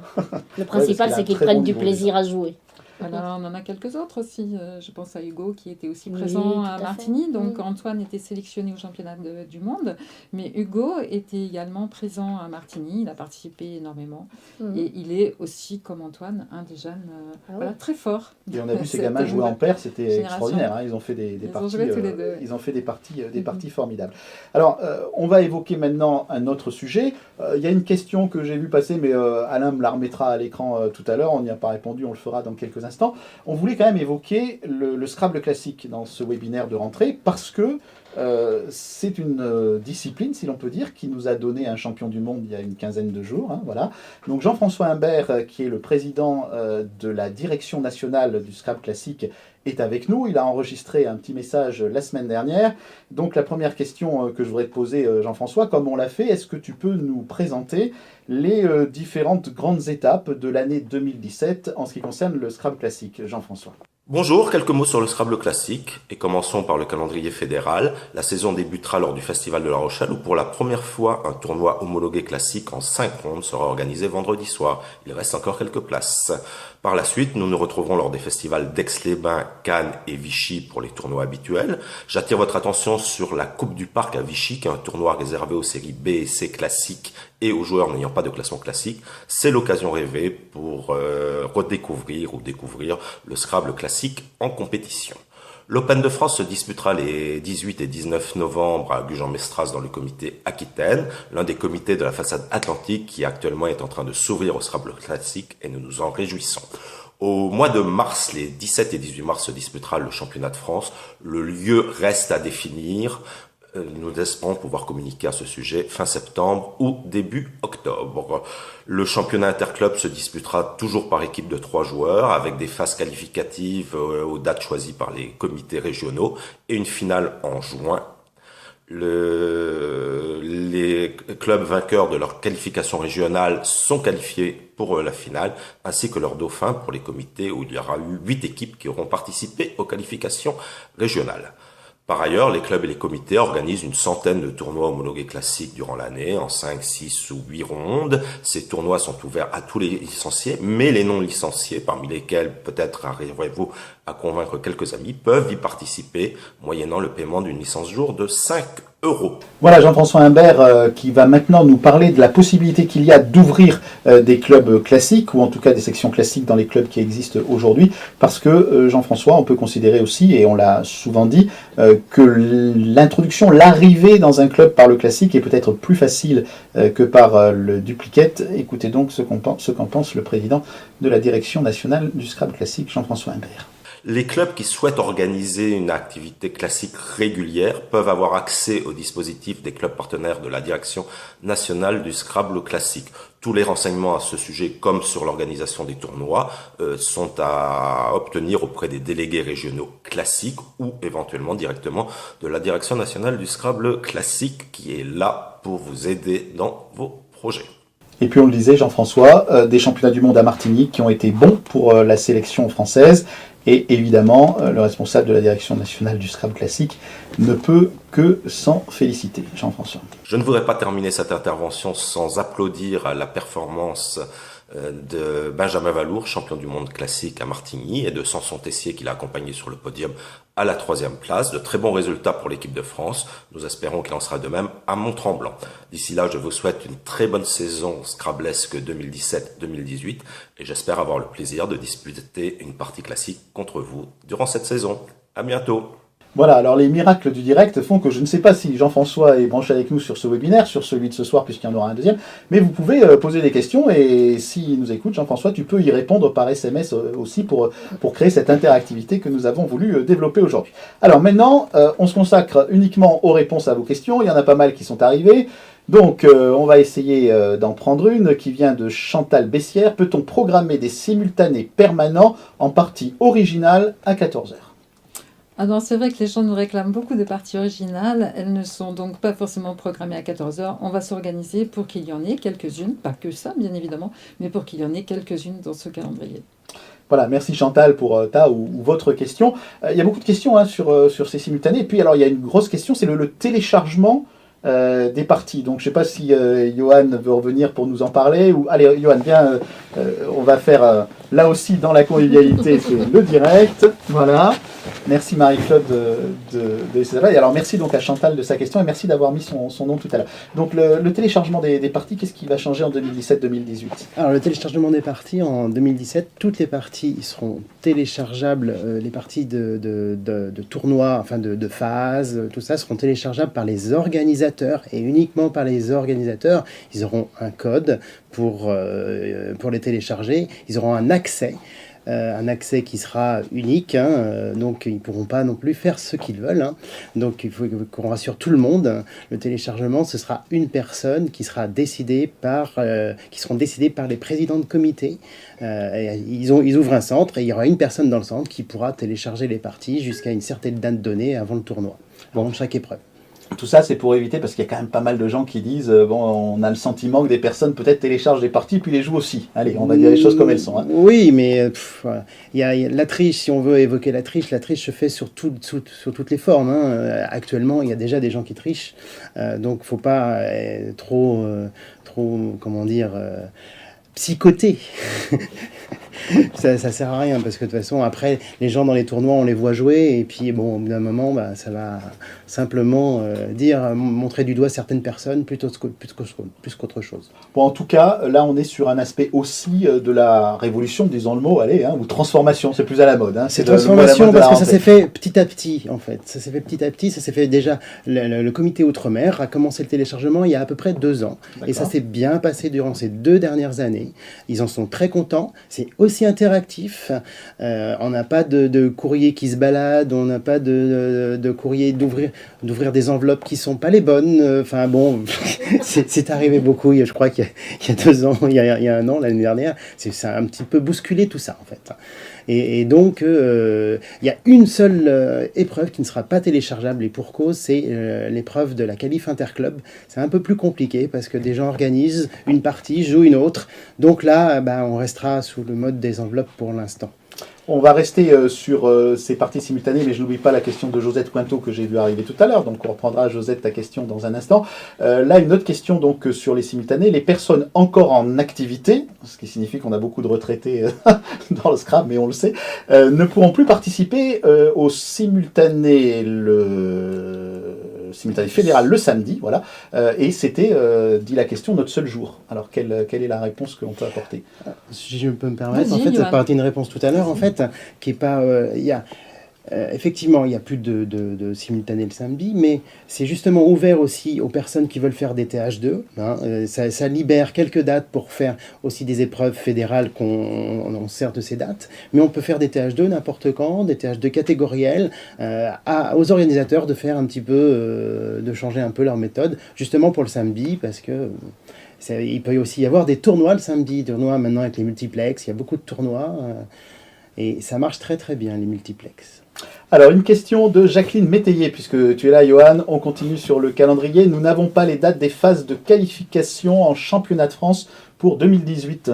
[SPEAKER 4] Le principal,
[SPEAKER 1] qu'il a
[SPEAKER 4] c'est
[SPEAKER 1] un
[SPEAKER 4] qu'ils
[SPEAKER 1] très
[SPEAKER 4] prennent
[SPEAKER 1] bon
[SPEAKER 4] du
[SPEAKER 1] niveau,
[SPEAKER 4] plaisir à jouer.
[SPEAKER 2] Voilà, on en a quelques autres aussi. Je pense à Hugo qui était aussi
[SPEAKER 4] Oui,
[SPEAKER 2] présent
[SPEAKER 4] tout
[SPEAKER 2] à
[SPEAKER 4] à
[SPEAKER 2] Martigny.
[SPEAKER 4] fait.
[SPEAKER 2] Donc
[SPEAKER 4] Mm.
[SPEAKER 2] Antoine était sélectionné au championnat du monde. Mais Hugo était également présent à Martigny. Il a participé énormément.
[SPEAKER 4] Mhm.
[SPEAKER 2] Et il est aussi, comme Antoine, un des jeunes
[SPEAKER 4] Ah ouais.
[SPEAKER 2] voilà, très forts.
[SPEAKER 1] Et on a vu ces
[SPEAKER 2] Cette
[SPEAKER 1] gamins jouer en
[SPEAKER 2] nouvelle
[SPEAKER 1] paire, c'était
[SPEAKER 2] génération.
[SPEAKER 1] extraordinaire, hein. Ils ont fait des
[SPEAKER 2] Ils ont
[SPEAKER 1] parties,
[SPEAKER 2] joué tous les deux.
[SPEAKER 1] ils ont fait des
[SPEAKER 2] Mhm.
[SPEAKER 1] parties formidables. Alors, on va évoquer maintenant un autre sujet. Il y a une question que j'ai vue passer, mais Alain me la remettra à l'écran tout à l'heure. On n'y a pas répondu, on le fera dans quelques instants. On voulait quand même évoquer le Scrabble classique dans ce webinaire de rentrée parce que c'est une discipline, si l'on peut dire, qui nous a donné un champion du monde il y a une quinzaine de jours. Hein, voilà. Donc Jean-François Humbert, qui est le président de la direction nationale du Scrabble classique, est avec nous. Il a enregistré un petit message la semaine dernière. Donc la première question que je voudrais te poser, Jean-François, comme on l'a fait, est-ce que tu peux nous présenter les différentes grandes étapes de l'année 2017 en ce qui concerne le Scrabble classique, Jean-François?
[SPEAKER 5] Bonjour, quelques mots sur le Scrabble classique, et commençons par le calendrier fédéral. La saison débutera lors du Festival de La Rochelle, où pour la première fois, un tournoi homologué classique en 5 rondes sera organisé vendredi soir. Il reste encore quelques places. Par la suite, nous nous retrouverons lors des festivals d'Aix-les-Bains, Cannes et Vichy pour les tournois habituels. J'attire votre attention sur la Coupe du Parc à Vichy, qui est un tournoi réservé aux séries B et C classiques et aux joueurs n'ayant pas de classement classique. C'est l'occasion rêvée pour redécouvrir ou découvrir le Scrabble classique en compétition. L'Open de France se disputera les 18 et 19 novembre à Gujan-Mestras dans le comité Aquitaine, l'un des comités de la façade atlantique qui actuellement est en train de s'ouvrir au Scrabble classique et nous nous en réjouissons. Au mois de mars, les 17 et 18 mars se disputera le championnat de France. Le lieu reste à définir. Nous espérons pouvoir communiquer à ce sujet fin septembre ou début octobre. Le championnat interclub se disputera toujours par équipe de 3 joueurs avec des phases qualificatives aux dates choisies par les comités régionaux et une finale en juin. Les clubs vainqueurs de leur qualification régionale sont qualifiés pour la finale, ainsi que leurs dauphins pour les comités où il y aura eu 8 équipes qui auront participé aux qualifications régionales. Par ailleurs, les clubs et les comités organisent une centaine de tournois homologués classiques durant l'année, en 5, 6 ou 8 rondes. Ces tournois sont ouverts à tous les licenciés, mais les non-licenciés, parmi lesquels peut-être arriverez-vous à convaincre quelques amis, peuvent y participer, moyennant le paiement d'une licence jour de 5 €.
[SPEAKER 1] Voilà Jean-François Imbert qui va maintenant nous parler de la possibilité qu'il y a d'ouvrir des clubs classiques, ou en tout cas des sections classiques dans les clubs qui existent aujourd'hui, parce que Jean-François, on peut considérer aussi, et on l'a souvent dit, que l'introduction, l'arrivée dans un club par le classique est peut-être plus facile que par le duplicate. Écoutez donc ce qu'en pense le président de la direction nationale du Scrabble classique, Jean-François Imbert.
[SPEAKER 5] Les clubs qui souhaitent organiser une activité classique régulière peuvent avoir accès au dispositif des clubs partenaires de la Direction nationale du Scrabble classique. Tous les renseignements à ce sujet, comme sur l'organisation des tournois, sont à obtenir auprès des délégués régionaux classiques ou éventuellement directement de la Direction nationale du Scrabble classique qui est là pour vous aider dans vos projets.
[SPEAKER 1] Et puis on le disait, Jean-François, des championnats du monde à Martinique qui ont été bons pour la sélection française. Et évidemment, le responsable de la Direction nationale du Scrabble classique ne peut que s'en féliciter. Jean-François.
[SPEAKER 5] Je ne voudrais pas terminer cette intervention sans applaudir la performance de Benjamin Valour, champion du monde classique à Martigny, et de Samson Tessier qui l'a accompagné sur le podium à la 3e place. De très bons résultats pour l'équipe de France. Nous espérons qu'il en sera de même à Mont-Tremblant. D'ici là, je vous souhaite une très bonne saison Scrabblesque 2017-2018 et j'espère avoir le plaisir de disputer une partie classique contre vous durant cette saison. À bientôt.
[SPEAKER 1] Voilà, alors les miracles du direct font que je ne sais pas si Jean-François est branché avec nous sur ce webinaire, sur celui de ce soir, puisqu'il y en aura un deuxième, mais vous pouvez poser des questions, et s'il nous écoute, Jean-François, tu peux y répondre par SMS aussi pour créer cette interactivité que nous avons voulu développer aujourd'hui. Alors maintenant, on se consacre uniquement aux réponses à vos questions, il y en a pas mal qui sont arrivées, donc on va essayer d'en prendre une qui vient de Chantal Bessière. Peut-on programmer des simultanés permanents en partie originale à 14h ?
[SPEAKER 2] Alors c'est vrai que les gens nous réclament beaucoup de parties originales, elles ne sont donc pas forcément programmées à 14h, on va s'organiser pour qu'il y en ait quelques-unes, pas que ça bien évidemment, mais pour qu'il y en ait quelques-unes dans ce calendrier.
[SPEAKER 1] Voilà, merci Chantal pour ta ou votre question. Il y a beaucoup de questions sur ces simultanés, et puis alors il y a une grosse question, c'est le téléchargement des parties. Donc je ne sais pas si Johan veut revenir pour nous en parler, ou allez Johan, viens, on va faire là aussi dans la convivialité le direct, voilà. Merci Marie-Claude de ces travail. Alors merci donc à Chantal de sa question, et merci d'avoir mis son nom tout à l'heure. Donc le téléchargement des parties, qu'est-ce qui va changer en 2017-2018 ?
[SPEAKER 3] Alors le téléchargement des parties en 2017, toutes les parties seront téléchargeables, les parties de tournois, enfin de phases, tout ça seront téléchargeables par les organisateurs, et uniquement par les organisateurs. Ils auront un code pour les télécharger, ils auront un accès qui sera unique, donc ils ne pourront pas non plus faire ce qu'ils veulent, donc il faut qu'on rassure tout le monde. Le téléchargement, ce sera une personne qui seront décidées par les présidents de comité. Ils ouvrent un centre, et il y aura une personne dans le centre qui pourra télécharger les parties jusqu'à une certaine date donnée avant le tournoi, avant chaque épreuve.
[SPEAKER 1] Tout ça, c'est pour éviter, parce qu'il y a quand même pas mal de gens qui disent on a le sentiment que des personnes peut-être téléchargent des parties puis les jouent aussi. Allez, on va dire les choses comme elles sont.
[SPEAKER 3] Oui, mais il y a la triche, si on veut évoquer la triche se fait sur toutes les formes. Actuellement, il y a déjà des gens qui trichent, donc il ne faut pas trop, comment dire, psychoter. Ça sert à rien, parce que de toute façon après les gens dans les tournois on les voit jouer, et puis bon au bout d'un moment ça va simplement montrer du doigt certaines personnes plus qu'autre chose.
[SPEAKER 1] Bon, en tout cas là on est sur un aspect aussi de la révolution, disons le mot, ou transformation, c'est plus à la mode.
[SPEAKER 3] C'est transformation parce que ça s'est fait petit à petit en fait. Ça s'est fait déjà, le comité Outre-mer a commencé le téléchargement il y a à peu près 2 ans. D'accord. Et ça s'est bien passé durant ces 2 dernières années. Ils en sont très contents. C'est aussi interactif. On n'a pas de courrier qui se balade, on n'a pas de courrier d'ouvrir des enveloppes qui sont pas les bonnes. Enfin bon, c'est arrivé beaucoup. Je crois qu'il y a 2 ans, il y a 1 an, l'année dernière, ça a un petit peu bousculé tout ça en fait. Et donc, il y a une seule épreuve qui ne sera pas téléchargeable, et pour cause, c'est l'épreuve de la qualif interclub. C'est un peu plus compliqué parce que des gens organisent une partie, jouent une autre. Donc là, on restera sous le mode des enveloppes pour l'instant.
[SPEAKER 1] On va rester sur ces parties simultanées, mais je n'oublie pas la question de Josette Cointeau que j'ai vu arriver tout à l'heure. Donc on reprendra, Josette, ta question dans un instant. Là, une autre question donc sur les simultanés. Les personnes encore en activité, ce qui signifie qu'on a beaucoup de retraités dans le Scrabble, mais on le sait, ne pourront plus participer au simultané fédéral le samedi, voilà. Et c'était, dit la question, notre seul jour. Alors quelle est la réponse que l'on peut apporter?
[SPEAKER 3] Si je peux me permettre,
[SPEAKER 2] Vas-y,
[SPEAKER 3] en fait, ça
[SPEAKER 2] Johan.
[SPEAKER 3] partait une réponse tout à l'heure, en fait, qui est pas... effectivement, il n'y a plus de simultané le samedi, mais c'est justement ouvert aussi aux personnes qui veulent faire des TH2. Ça libère quelques dates pour faire aussi des épreuves fédérales qu'on sert de ces dates, mais on peut faire des TH2 n'importe quand, des TH2 catégoriels, aux organisateurs de faire un petit peu, de changer un peu leur méthode, justement pour le samedi, parce que... il peut aussi y avoir des tournois le samedi, tournois maintenant avec les multiplex, il y a beaucoup de tournois, et ça marche très très bien les multiplex.
[SPEAKER 1] Alors, une question de Jacqueline Métayer, puisque tu es là, Johan. On continue sur le calendrier. Nous n'avons pas les dates des phases de qualification en championnat de France pour 2018.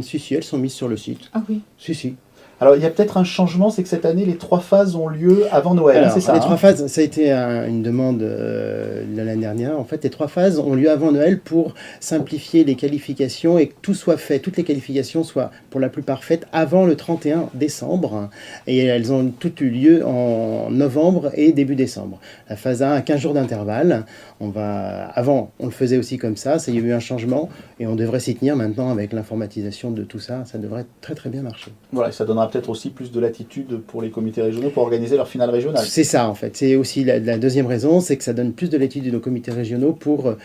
[SPEAKER 3] Si, elles sont mises sur le site.
[SPEAKER 2] Ah oui.
[SPEAKER 3] Si.
[SPEAKER 1] Alors, il y a peut-être un changement, c'est que cette année, les 3 phases ont lieu avant Noël,
[SPEAKER 3] Alors,
[SPEAKER 1] c'est ça?
[SPEAKER 3] les 3 phases, ça a été une demande de l'année dernière. En fait, les 3 phases ont lieu avant Noël pour simplifier les qualifications et que tout soit fait, toutes les qualifications soient pour la plupart faites avant le 31 décembre. Et elles ont toutes eu lieu en novembre et début décembre. La phase 1 a 15 jours d'intervalle. Avant, on le faisait aussi comme ça. Il y a eu un changement et on devrait s'y tenir maintenant avec l'informatisation de tout ça. Ça devrait très très bien marcher.
[SPEAKER 1] Voilà, ça donnera peut-être aussi plus de latitude pour les comités régionaux pour organiser leur finale régionale.
[SPEAKER 3] C'est ça en fait. C'est aussi la deuxième raison, c'est que ça donne plus de latitude aux comités régionaux pour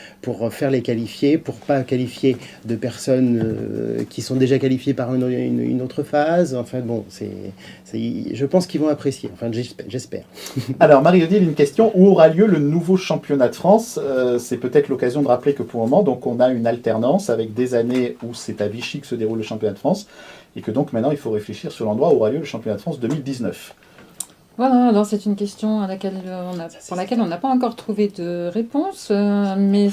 [SPEAKER 3] faire les qualifier, pour pas qualifier de personnes qui sont déjà qualifiées par une autre phase. Enfin bon, je pense qu'ils vont apprécier. Enfin, j'espère.
[SPEAKER 1] Alors, Marie-Odile, une question. Où aura lieu le nouveau championnat de France? C'est peut-être l'occasion de rappeler que pour le moment, donc, on a une alternance avec des années où c'est à Vichy que se déroule le championnat de France et que donc maintenant, il faut réfléchir sur l'endroit où aura lieu le championnat de France 2019.
[SPEAKER 2] Voilà, alors c'est une question pour laquelle on n'a pas encore trouvé de réponse, mais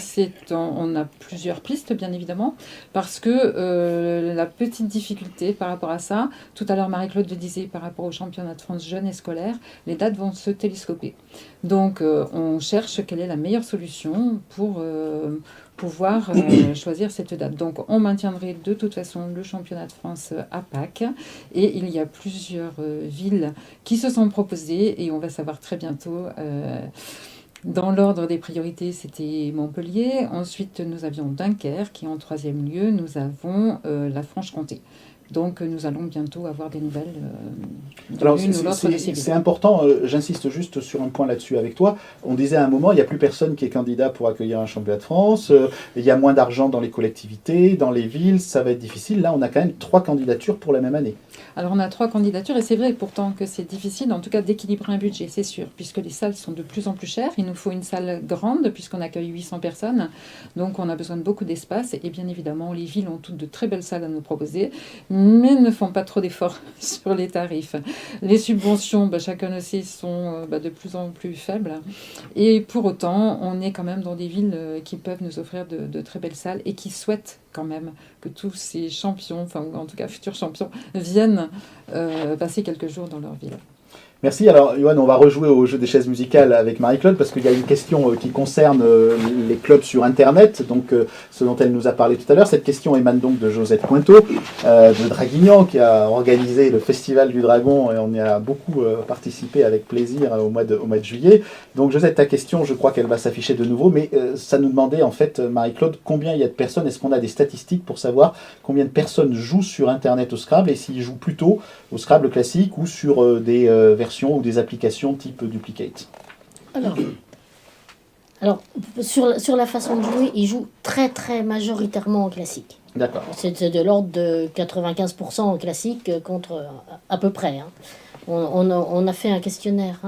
[SPEAKER 2] on a plusieurs pistes, bien évidemment, parce que la petite difficulté par rapport à ça, tout à l'heure Marie-Claude le disait par rapport au championnat de France jeunes et scolaires, les dates vont se télescoper. Donc on cherche quelle est la meilleure solution pour pouvoir choisir cette date. Donc on maintiendrait de toute façon le championnat de France à Pâques, et il y a plusieurs villes qui se sont proposées, et on va savoir très bientôt. Dans l'ordre des priorités, c'était Montpellier. Ensuite, nous avions Dunkerque, et en 3e lieu, nous avons la Franche-Comté. Donc nous allons bientôt avoir des nouvelles de l'une ou l'autre de ces villes.
[SPEAKER 1] C'est important, j'insiste juste sur un point là-dessus avec toi. On disait à un moment, il n'y a plus personne qui est candidat pour accueillir un championnat de France, il y a moins d'argent dans les collectivités, dans les villes, ça va être difficile. Là, on a quand même 3 candidatures pour la même année.
[SPEAKER 2] Alors on a 3 candidatures, et c'est vrai pourtant que c'est difficile, en tout cas d'équilibrer un budget, c'est sûr, puisque les salles sont de plus en plus chères. Il nous faut une salle grande, puisqu'on accueille 800 personnes, donc on a besoin de beaucoup d'espace, et bien évidemment les villes ont toutes de très belles salles à nous proposer, mais ne font pas trop d'efforts sur les tarifs. Les subventions, chacun le sait, sont de plus en plus faibles, et pour autant on est quand même dans des villes qui peuvent nous offrir de très belles salles, et qui souhaitent quand même que tous ces champions, enfin ou en tout cas futurs champions, viennent passer quelques jours dans leur ville.
[SPEAKER 1] Merci. Alors, Johan, on va rejouer au jeu des chaises musicales avec Marie-Claude, parce qu'il y a une question qui concerne les clubs sur Internet, donc ce dont elle nous a parlé tout à l'heure. Cette question émane donc de Josette Cointeau, de Draguignan, qui a organisé le Festival du Dragon, et on y a beaucoup participé avec plaisir au mois de juillet. Donc, Josette, ta question, je crois qu'elle va s'afficher de nouveau, mais ça nous demandait, en fait, Marie-Claude, combien il y a de personnes, est-ce qu'on a des statistiques pour savoir combien de personnes jouent sur Internet au Scrabble, et s'ils jouent plutôt au Scrabble classique ou sur des versions ou des applications type Duplicate?
[SPEAKER 4] Alors sur la façon de jouer, ils jouent très très majoritairement en classique.
[SPEAKER 1] D'accord.
[SPEAKER 4] C'est de l'ordre de 95% en classique contre à peu près. On a fait un questionnaire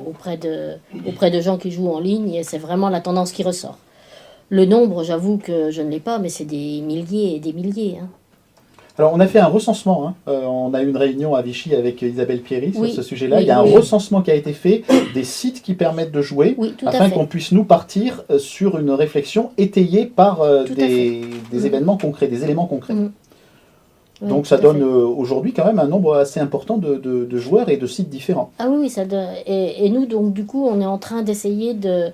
[SPEAKER 4] auprès de gens qui jouent en ligne, et c'est vraiment la tendance qui ressort. Le nombre, j'avoue que je ne l'ai pas, mais c'est des milliers et des milliers.
[SPEAKER 1] Alors, on a fait un recensement. On a eu une réunion à Vichy avec Isabelle Pierry sur ce sujet-là.
[SPEAKER 4] Oui,
[SPEAKER 1] il y a un
[SPEAKER 4] oui.
[SPEAKER 1] recensement qui a été fait des sites qui permettent de jouer,
[SPEAKER 4] Oui, tout à
[SPEAKER 1] afin
[SPEAKER 4] fait.
[SPEAKER 1] qu'on puisse nous partir sur une réflexion étayée par
[SPEAKER 4] Tout à
[SPEAKER 1] des événements concrets, des éléments concrets.
[SPEAKER 4] Mm. Oui,
[SPEAKER 1] Donc
[SPEAKER 4] tout
[SPEAKER 1] ça
[SPEAKER 4] à
[SPEAKER 1] donne
[SPEAKER 4] fait.
[SPEAKER 1] aujourd'hui quand même un nombre assez important de joueurs et de sites différents.
[SPEAKER 4] Ah oui, oui, et nous, donc, du coup, on est en train d'essayer de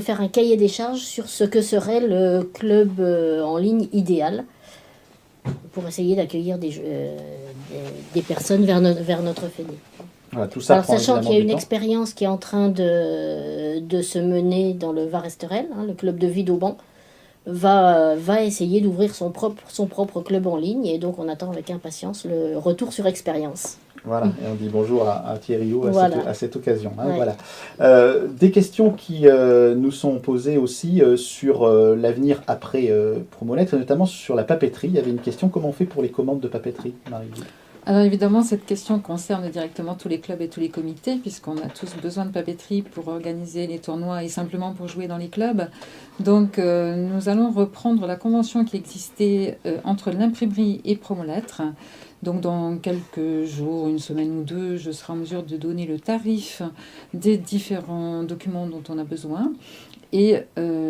[SPEAKER 4] faire un cahier des charges sur ce que serait le club en ligne idéal pour essayer d'accueillir des personnes vers notre fédé.
[SPEAKER 1] Voilà, tout ça
[SPEAKER 4] Alors,
[SPEAKER 1] prend
[SPEAKER 4] sachant
[SPEAKER 1] évidemment
[SPEAKER 4] qu'il y a
[SPEAKER 1] du
[SPEAKER 4] une
[SPEAKER 1] temps.
[SPEAKER 4] expérience qui est en train de se mener dans le Var-Esterel, le club de Vidauban, va essayer d'ouvrir son propre club en ligne, et donc on attend avec impatience le retour sur expérience.
[SPEAKER 1] Voilà, et on dit bonjour à Thierry Hou
[SPEAKER 4] Voilà.
[SPEAKER 1] à cette occasion. Hein,
[SPEAKER 4] Ouais.
[SPEAKER 1] voilà. Des questions qui nous sont posées aussi sur l'avenir après Promolet, et notamment sur la papeterie. Il y avait une question, comment on fait pour les commandes de papeterie, Marie?
[SPEAKER 2] Alors évidemment, cette question concerne directement tous les clubs et tous les comités, puisqu'on a tous besoin de papeterie pour organiser les tournois et simplement pour jouer dans les clubs. Donc nous allons reprendre la convention qui existait entre l'imprimerie et Promolettre. Donc dans quelques jours, une semaine ou deux, je serai en mesure de donner le tarif des différents documents dont on a besoin. Et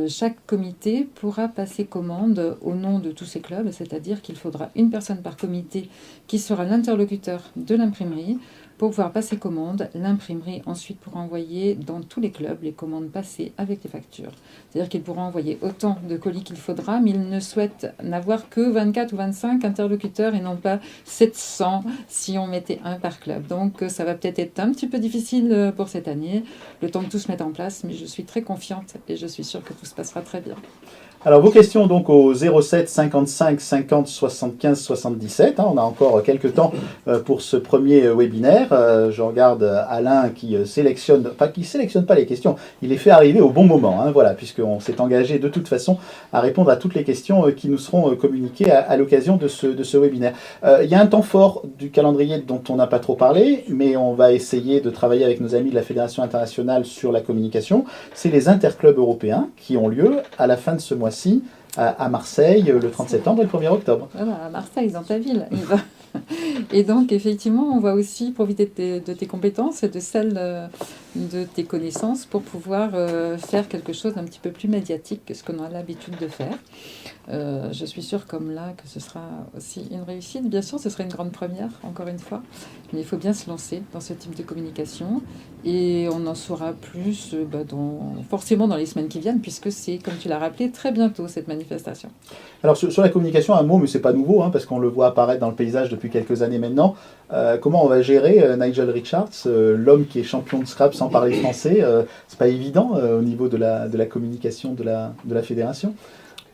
[SPEAKER 2] chaque comité pourra passer commande au nom de tous ces clubs, c'est-à-dire qu'il faudra une personne par comité qui sera l'interlocuteur de l'imprimerie pour pouvoir passer commande. L'imprimerie ensuite pourra envoyer dans tous les clubs les commandes passées avec les factures. C'est-à-dire qu'il pourra envoyer autant de colis qu'il faudra, mais il ne souhaite n'avoir que 24 ou 25 interlocuteurs et non pas 700 si on mettait un par club. Donc ça va peut-être être un petit peu difficile pour cette année, le temps que tout se mette en place, mais je suis très confiante et je suis sûre que tout se passera très bien.
[SPEAKER 1] Alors vos questions donc au 07 55 50 75 77. On a encore quelques temps pour ce premier webinaire. Je regarde Alain qui sélectionne pas les questions, il les fait arriver au bon moment. Hein, voilà, puisqu'on s'est engagé de toute façon à répondre à toutes les questions qui nous seront communiquées à l'occasion de ce webinaire. Il y a un temps fort du calendrier dont on n'a pas trop parlé, mais on va essayer de travailler avec nos amis de la Fédération internationale sur la communication. C'est les interclubs européens qui ont lieu à la fin de ce mois-ci à Marseille le 30 septembre et le 1er octobre.
[SPEAKER 2] Voilà, à Marseille, dans ta ville. Et donc, effectivement, on va aussi profiter de tes compétences et de celles de tes connaissances pour pouvoir faire quelque chose d'un petit peu plus médiatique que ce qu'on a l'habitude de faire. Je suis sûre, comme là, que ce sera aussi une réussite. Bien sûr, ce sera une grande première, encore une fois. Mais il faut bien se lancer dans ce type de communication. Et on en saura plus forcément dans les semaines qui viennent, puisque c'est, comme tu l'as rappelé, très bientôt, cette manifestation.
[SPEAKER 1] Alors, sur la communication, un mot, mais c'est pas nouveau, hein, parce qu'on le voit apparaître dans le paysage depuis quelques années maintenant. Comment on va gérer Nigel Richards, l'homme qui est champion de Scrabble sans parler français? C'est pas évident au niveau de la communication de la fédération.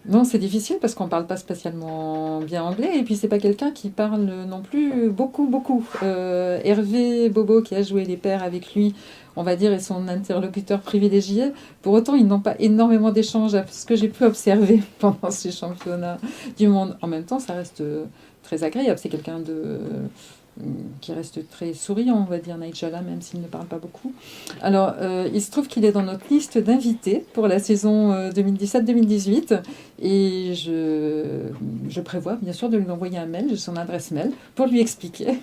[SPEAKER 2] Non, c'est difficile parce qu'on ne parle pas spécialement bien anglais et puis c'est pas quelqu'un qui parle non plus beaucoup. Hervé Bobo, qui a joué les pairs avec lui, on va dire, est son interlocuteur privilégié. Pour autant, ils n'ont pas énormément d'échanges à ce que j'ai pu observer pendant ces championnats du monde. En même temps, ça reste très agréable. C'est quelqu'un qui reste très souriant, on va dire, Nigel, même s'il ne parle pas beaucoup. Alors, il se trouve qu'il est dans notre liste d'invités pour la saison 2017-2018 et je prévois bien sûr de lui envoyer un mail, j'ai son adresse mail, pour lui expliquer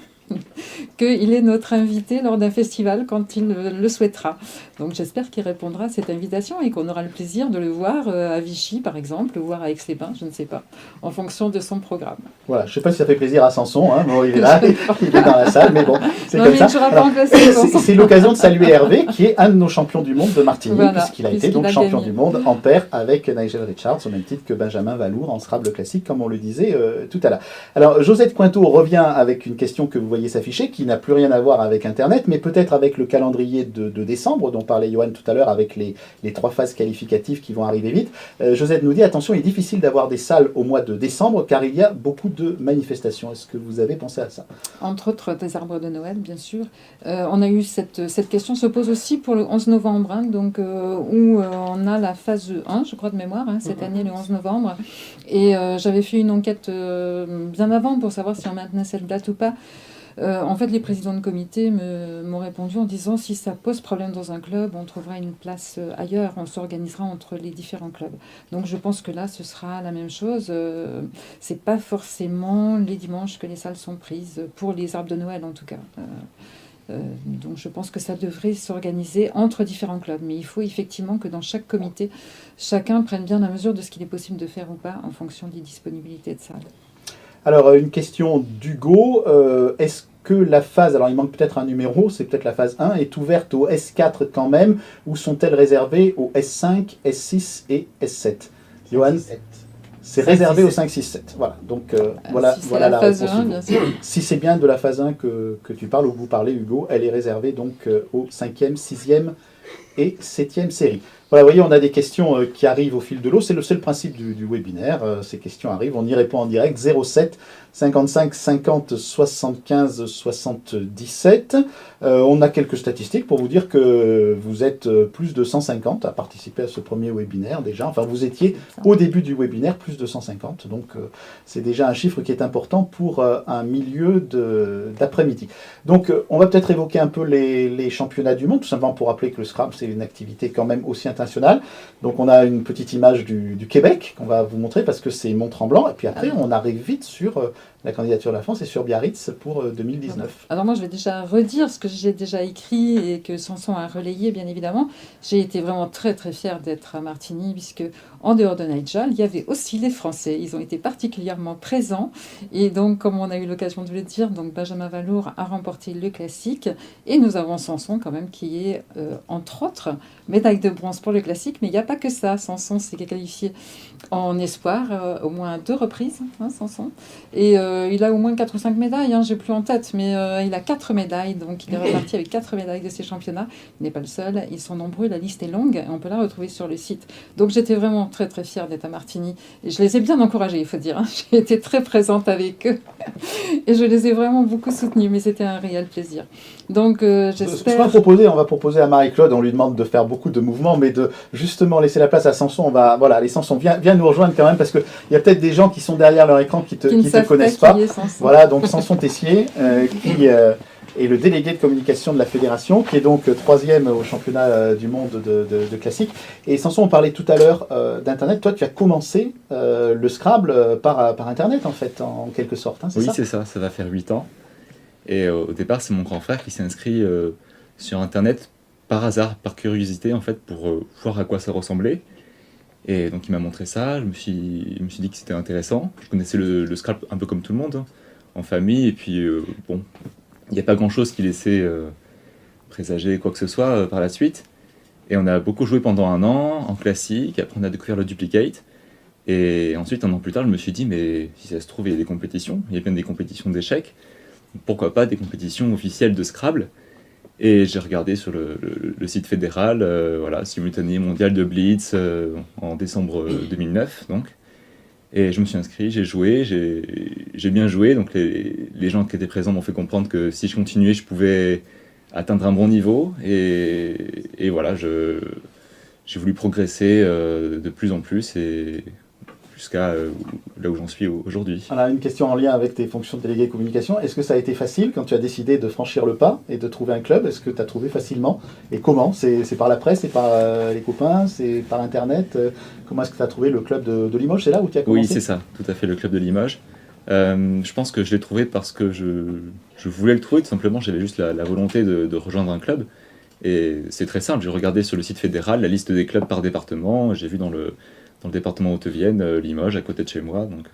[SPEAKER 2] qu'il est notre invité lors d'un festival quand il le souhaitera. Donc j'espère qu'il répondra à cette invitation et qu'on aura le plaisir de le voir à Vichy, par exemple, ou voir à Aix-les-Bains, je ne sais pas, en fonction de son programme.
[SPEAKER 1] Voilà, je ne sais pas si ça fait plaisir à Samson, hein, bon, il est là, il est dans la salle, mais bon, c'est
[SPEAKER 2] Non,
[SPEAKER 1] comme
[SPEAKER 2] mais
[SPEAKER 1] ça.
[SPEAKER 2] il ne sera pas
[SPEAKER 1] Alors,
[SPEAKER 2] remplacé, Samson.
[SPEAKER 1] c'est l'occasion de saluer Hervé, qui est un de nos champions du monde de Martigny,
[SPEAKER 2] Voilà,
[SPEAKER 1] puisqu'il a été
[SPEAKER 2] puisqu'il
[SPEAKER 1] donc
[SPEAKER 2] a
[SPEAKER 1] champion
[SPEAKER 2] gagné.
[SPEAKER 1] du monde en paire avec Nigel Richards, au même titre que Benjamin Valour en Scrabble classique, comme on le disait tout à l'heure. Alors, Josette Cointeau revient avec une question que vous voyez s'afficher, qui n'a plus rien à voir avec Internet, mais peut-être avec le calendrier de décembre, dont parlait Johan tout à l'heure, avec les 3 phases qualificatives qui vont arriver vite. Josette nous dit, attention, il est difficile d'avoir des salles au mois de décembre, car il y a beaucoup de manifestations. Est-ce que vous avez pensé à ça?
[SPEAKER 2] Entre autres, des arbres de Noël, bien sûr. On a eu cette question se pose aussi pour le 11 novembre, hein, donc, où on a la phase 1, je crois de mémoire, hein, cette année, le 11 novembre. Et j'avais fait une enquête bien avant pour savoir si on maintenait cette date ou pas. En fait, les présidents de comité m'ont répondu en disant si ça pose problème dans un club, on trouvera une place ailleurs, on s'organisera entre les différents clubs. Donc je pense que là, ce sera la même chose. C'est pas forcément les dimanches que les salles sont prises, pour les arbres de Noël en tout cas. Donc je pense que ça devrait s'organiser entre différents clubs. Mais il faut effectivement que dans chaque comité, chacun prenne bien la mesure de ce qu'il est possible de faire ou pas en fonction des disponibilités de salles.
[SPEAKER 1] Alors, une question d'Hugo. Est-ce que la phase, alors il manque peut-être un numéro, c'est peut-être la phase 1, est ouverte au S4 quand même, ou sont-elles réservées au S5, S6 et S7? Johan, c'est réservé au 5, 6, 7. Voilà, donc voilà,
[SPEAKER 2] Si c'est
[SPEAKER 1] voilà la
[SPEAKER 2] phase
[SPEAKER 1] réponse.
[SPEAKER 2] 1, bien sûr.
[SPEAKER 1] Si c'est bien de la phase 1 que tu parles, ou que vous parlez, Hugo, elle est réservée donc au 5e, 6e et 7e série. Voilà, vous voyez, on a des questions qui arrivent au fil de l'eau. C'est le seul principe du webinaire. Ces questions arrivent, on y répond en direct. 07 55 50 75 77. On a quelques statistiques pour vous dire que vous êtes plus de 150 à participer à ce premier webinaire déjà. Enfin, vous étiez au début du webinaire plus de 150. Donc, c'est déjà un chiffre qui est important pour un milieu d'après-midi. Donc, on va peut-être évoquer un peu les championnats du monde, tout simplement pour rappeler que le Scrabble, c'est une activité quand même aussi internationale. Donc, on a une petite image du Québec qu'on va vous montrer parce que c'est Mont-Tremblant. Et puis après, on arrive vite sur la candidature de la France et sur Biarritz pour 2019.
[SPEAKER 2] Alors moi, je vais déjà redire ce que j'ai déjà écrit et que Samson a relayé, bien évidemment. J'ai été vraiment très très fière d'être à Martigny, puisque en dehors de Nigel, il y avait aussi les Français. Ils ont été particulièrement présents. Et donc, comme on a eu l'occasion de le dire, donc Benjamin Valour a remporté le classique. Et nous avons Samson quand même qui est, entre autres, médaille de bronze pour le classique. Mais il n'y a pas que ça. Samson s'est qualifié en espoir au moins 2 reprises, hein, Samson. Et il a au moins 4 ou 5 médailles, hein, j'ai plus en tête, mais il a 4 médailles, donc il est reparti avec 4 médailles de ces championnats. Il n'est pas le seul, ils sont nombreux, la liste est longue, et on peut la retrouver sur le site. Donc j'étais vraiment très très fière d'être à Martigny, et je les ai bien encouragés, il faut dire. Hein. J'ai été très présente avec eux, et je les ai vraiment beaucoup soutenus, mais c'était un réel plaisir. Donc j'espère...
[SPEAKER 1] On va proposer à Marie-Claude, on lui demande de faire beaucoup de mouvements, mais de justement laisser la place à Samson. Voilà, allez Samson, viens nous rejoindre quand même, parce qu'il y a peut-être des gens qui sont derrière leur écran qui te connaissent pas. Voilà, donc Samson Tessier, qui est le délégué de communication de la fédération, qui est donc 3e au championnat du monde de classique. Et Samson, on parlait tout à l'heure d'Internet. Toi, tu as commencé le Scrabble par Internet, en fait, en quelque sorte. Hein,
[SPEAKER 6] oui, c'est ça, ça va faire 8 ans. Et au départ, c'est mon grand frère qui s'est inscrit sur Internet par hasard, par curiosité, en fait, pour voir à quoi ça ressemblait. Et donc il m'a montré ça, je me suis dit que c'était intéressant. Je connaissais le Scrabble un peu comme tout le monde, hein, en famille, et puis bon, il n'y a pas grand-chose qui laissait présager quoi que ce soit par la suite. Et on a beaucoup joué pendant 1 an, en classique, après on a découvert le duplicate. Et ensuite, 1 an plus tard, je me suis dit, mais si ça se trouve, il y a des compétitions, il y a bien des compétitions d'échecs, pourquoi pas des compétitions officielles de Scrabble. Et j'ai regardé sur le site fédéral, voilà, simultané mondial de Blitz en décembre 2009, donc. Et je me suis inscrit, j'ai joué, j'ai bien joué. Donc les gens qui étaient présents m'ont fait comprendre que si je continuais, je pouvais atteindre un bon niveau. Et voilà, j'ai voulu progresser de plus en plus et jusqu'à là où j'en suis aujourd'hui.
[SPEAKER 1] On a une question en lien avec tes fonctions de délégué communication. Est-ce que ça a été facile quand tu as décidé de franchir le pas et de trouver un club? Est-ce que tu as trouvé facilement? Et comment? C'est par la presse, c'est par les copains, c'est par Internet? Comment est-ce que tu as trouvé le club de Limoges? C'est là où tu as commencé?
[SPEAKER 6] Oui, c'est ça, tout à fait, le club de Limoges. Je pense que je l'ai trouvé parce que je voulais le trouver, tout simplement. J'avais juste la volonté de rejoindre un club. Et c'est très simple, j'ai regardé sur le site fédéral la liste des clubs par département. J'ai vu dans le département Haute-Vienne, Limoges, à côté de chez moi. Donc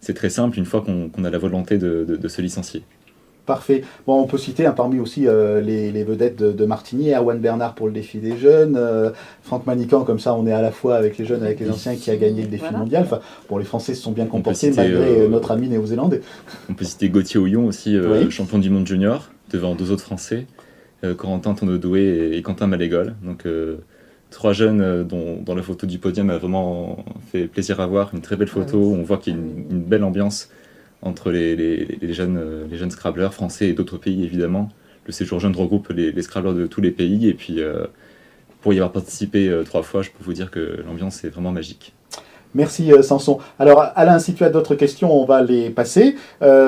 [SPEAKER 6] c'est très simple une fois qu'on a la volonté de se licencier.
[SPEAKER 1] Parfait. Bon, on peut citer parmi aussi les vedettes de Martigny, Erwan Bernard pour le défi des jeunes, Franck Manican, comme ça on est à la fois avec les jeunes, avec les anciens, qui a gagné le défi mondial. Enfin, bon, les Français se sont bien comportés malgré notre ami néo-zélandais.
[SPEAKER 6] On peut citer Gauthier Houillon aussi,
[SPEAKER 1] oui.
[SPEAKER 6] Champion du monde junior, devant 2 autres Français, Corentin Tonodoué et Quentin Malégol. Donc 3 jeunes dont la photo du podium a vraiment fait plaisir à voir, une très belle photo, on voit qu'il y a une belle ambiance entre les jeunes scrabbleurs français et d'autres pays évidemment. Le séjour jeune regroupe les scrabbleurs de tous les pays et puis pour y avoir participé 3 fois, je peux vous dire que l'ambiance est vraiment magique.
[SPEAKER 1] Merci Samson. Alors Alain, si tu as d'autres questions, on va les passer.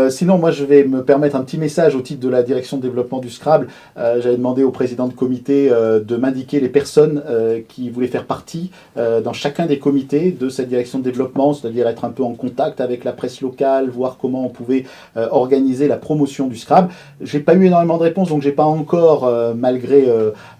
[SPEAKER 1] Sinon, moi je vais me permettre un petit message au titre de la direction de développement du Scrabble. J'avais demandé au président de comité de m'indiquer les personnes qui voulaient faire partie dans chacun des comités de cette direction de développement, c'est-à-dire être un peu en contact avec la presse locale, voir comment on pouvait organiser la promotion du Scrabble. J'ai pas eu énormément de réponses, donc j'ai pas encore, malgré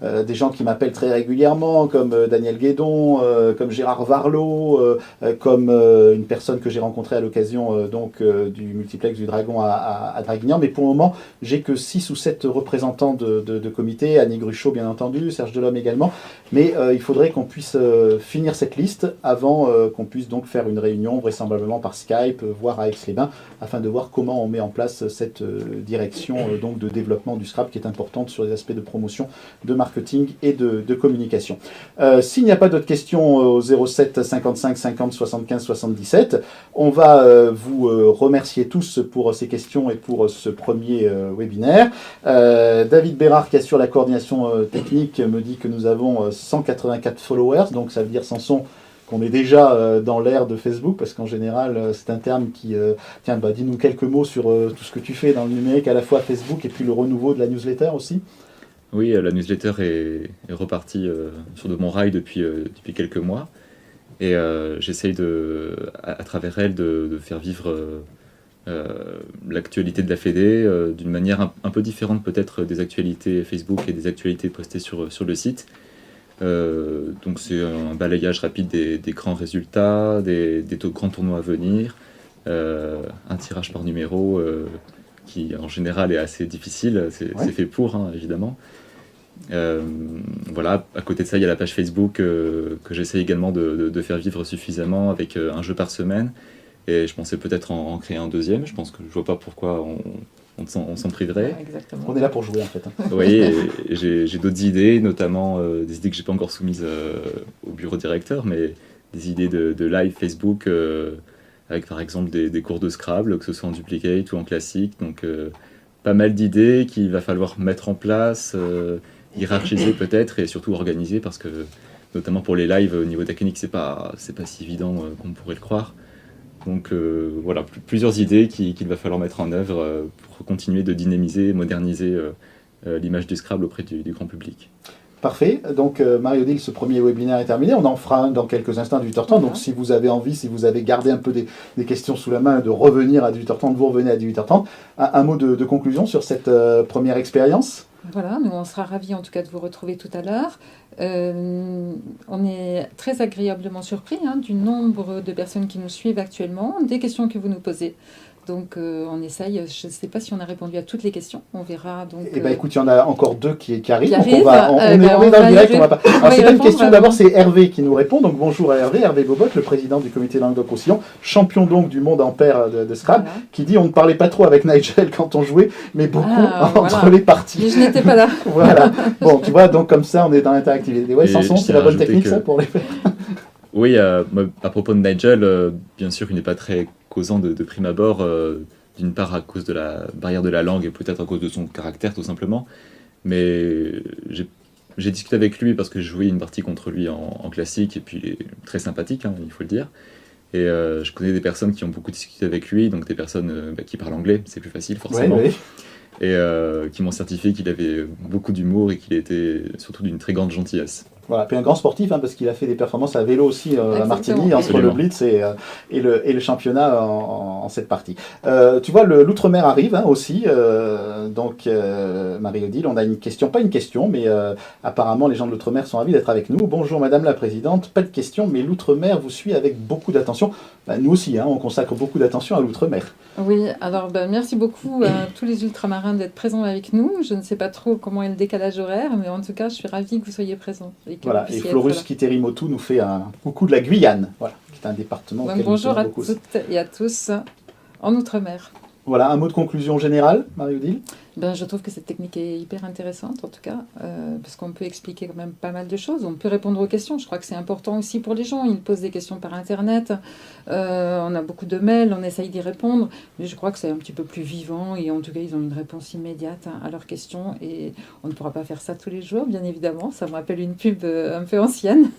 [SPEAKER 1] des gens qui m'appellent très régulièrement, comme Daniel Guédon, comme Gérard Varlot, comme une personne que j'ai rencontrée à l'occasion du multiplex du Dragon à Draguignan. Mais pour le moment, j'ai que 6 ou 7 représentants de comité, Annie Gruchot bien entendu, Serge Delhomme également. Mais il faudrait qu'on puisse finir cette liste avant qu'on puisse donc faire une réunion, vraisemblablement par Skype, voire à Aix-les-Bains, afin de voir comment on met en place cette direction donc de développement du Scrabble qui est importante sur les aspects de promotion, de marketing et de communication. S'il n'y a pas d'autres questions au 07 55 50 75 77, on va vous remercier tous pour ces questions et pour ce premier webinaire. David Bérard, qui assure la coordination technique, me dit que nous avons 184 followers, donc ça veut dire Samson qu'on est déjà dans l'ère de Facebook, parce qu'en général, c'est un terme qui... Tiens, dis-nous quelques mots sur tout ce que tu fais dans le numérique, à la fois Facebook et puis le renouveau de la newsletter aussi.
[SPEAKER 6] Oui, la newsletter est repartie sur de bons rails depuis quelques mois, et j'essaye à travers elle de faire vivre l'actualité de la Fédé d'une manière un peu différente peut-être des actualités Facebook et des actualités postées sur le site. Donc c'est un balayage rapide des grands résultats, des grands tournois à venir, un tirage par numéro qui en général est assez difficile, c'est fait pour évidemment. Voilà, à côté de ça il y a la page Facebook que j'essaie également de faire vivre suffisamment avec un jeu par semaine, et je pensais peut-être en créer un deuxième. Je pense que je vois pas pourquoi on s'en priverait.
[SPEAKER 2] Ouais, exactement.
[SPEAKER 1] On est là pour jouer en fait.
[SPEAKER 6] Oui, et j'ai d'autres idées, notamment des idées que j'ai pas encore soumises au bureau directeur, mais des idées de live Facebook avec par exemple des cours de Scrabble, que ce soit en duplicate ou en classique. Donc pas mal d'idées qu'il va falloir mettre en place, hiérarchiser peut-être, et surtout organiser, parce que notamment pour les lives au niveau technique c'est pas si évident qu'on pourrait le croire. Donc voilà, plusieurs idées qu'il va falloir mettre en œuvre pour continuer de dynamiser et moderniser l'image du Scrabble auprès du grand public.
[SPEAKER 1] Parfait. Donc, Marie-Odile, ce premier webinaire est terminé. On en fera un dans quelques instants à 18h30. Donc, si vous avez envie, si vous avez gardé un peu des questions sous la main, de revenir à 18h30, vous revenez à 18h30. Un mot de conclusion sur cette première expérience ?
[SPEAKER 2] Voilà, nous on sera ravis en tout cas de vous retrouver tout à l'heure. On est très agréablement surpris du nombre de personnes qui nous suivent actuellement, des questions que vous nous posez. Donc on essaye, je ne sais pas si on a répondu à toutes les questions, on verra. Donc,
[SPEAKER 1] écoute, il y en a encore 2 qui arrivent.
[SPEAKER 2] Qui
[SPEAKER 1] donc
[SPEAKER 2] arrivent.
[SPEAKER 1] on est dans le direct, on va pas... Alors c'est pas une question,
[SPEAKER 2] alors.
[SPEAKER 1] d'abord c'est Hervé qui nous répond. Donc bonjour à Hervé Bobot, le président du comité Languedoc-Roussillon, champion donc du monde en paire de Scrabble,
[SPEAKER 2] Voilà.
[SPEAKER 1] qui dit on ne parlait pas trop avec Nigel quand on jouait, mais beaucoup entre
[SPEAKER 2] voilà.
[SPEAKER 1] les parties.
[SPEAKER 2] Mais je n'étais pas là.
[SPEAKER 1] Voilà. Bon, tu vois, donc comme ça on est dans l'interactivité. Ouais,
[SPEAKER 6] Et
[SPEAKER 1] Samson,
[SPEAKER 6] je
[SPEAKER 1] c'est
[SPEAKER 6] tiens
[SPEAKER 1] la
[SPEAKER 6] à
[SPEAKER 1] bonne
[SPEAKER 6] rajouter
[SPEAKER 1] technique
[SPEAKER 6] que-
[SPEAKER 1] ça pour les faire.
[SPEAKER 6] Oui, à propos de Nigel, bien sûr il n'est pas très causant de prime abord, d'une part à cause de la barrière de la langue et peut-être à cause de son caractère tout simplement, mais j'ai discuté avec lui parce que j'ai joué une partie contre lui en classique, et puis il est très sympathique, il faut le dire. Et je connais des personnes qui ont beaucoup discuté avec lui, donc des personnes qui parlent anglais, c'est plus facile forcément,
[SPEAKER 1] Ouais.
[SPEAKER 6] et qui m'ont certifié qu'il avait beaucoup d'humour et qu'il était surtout d'une très grande gentillesse.
[SPEAKER 1] Voilà, puis un grand sportif, parce qu'il a fait des performances à vélo aussi à
[SPEAKER 2] Exactement.
[SPEAKER 1] Martigny, entre
[SPEAKER 6] Absolument.
[SPEAKER 1] le Blitz et le championnat en cette partie. Tu vois, l'Outre-mer arrive aussi, donc Marie-Odile, on a une question, pas une question, mais apparemment les gens de l'Outre-mer sont ravis d'être avec nous. Bonjour Madame la Présidente, pas de question, mais l'Outre-mer vous suit avec beaucoup d'attention. Nous aussi, on consacre beaucoup d'attention à l'Outre-mer.
[SPEAKER 2] Oui, alors merci beaucoup à tous les ultramarins d'être présents avec nous. Je ne sais pas trop comment est le décalage horaire, mais en tout cas, je suis ravie que vous soyez présents. Et que
[SPEAKER 1] Voilà,
[SPEAKER 2] vous
[SPEAKER 1] et
[SPEAKER 2] puissiez
[SPEAKER 1] Florus
[SPEAKER 2] être là.
[SPEAKER 1] Kiterimotu nous fait un coucou de la Guyane, voilà, qui est un département
[SPEAKER 2] Donc,
[SPEAKER 1] auquel nous
[SPEAKER 2] bonjour
[SPEAKER 1] tenons
[SPEAKER 2] à
[SPEAKER 1] beaucoup.
[SPEAKER 2] toutes et à tous en Outre-mer.
[SPEAKER 1] Voilà, un mot de conclusion générale, Marie-Odile.
[SPEAKER 2] Je trouve que cette technique est hyper intéressante, en tout cas, parce qu'on peut expliquer quand même pas mal de choses. On peut répondre aux questions. Je crois que c'est important aussi pour les gens. Ils posent des questions par Internet. On a beaucoup de mails, on essaye d'y répondre. Mais je crois que c'est un petit peu plus vivant. Et en tout cas, ils ont une réponse immédiate à leurs questions. Et on ne pourra pas faire ça tous les jours, bien évidemment. Ça me rappelle une pub un peu ancienne.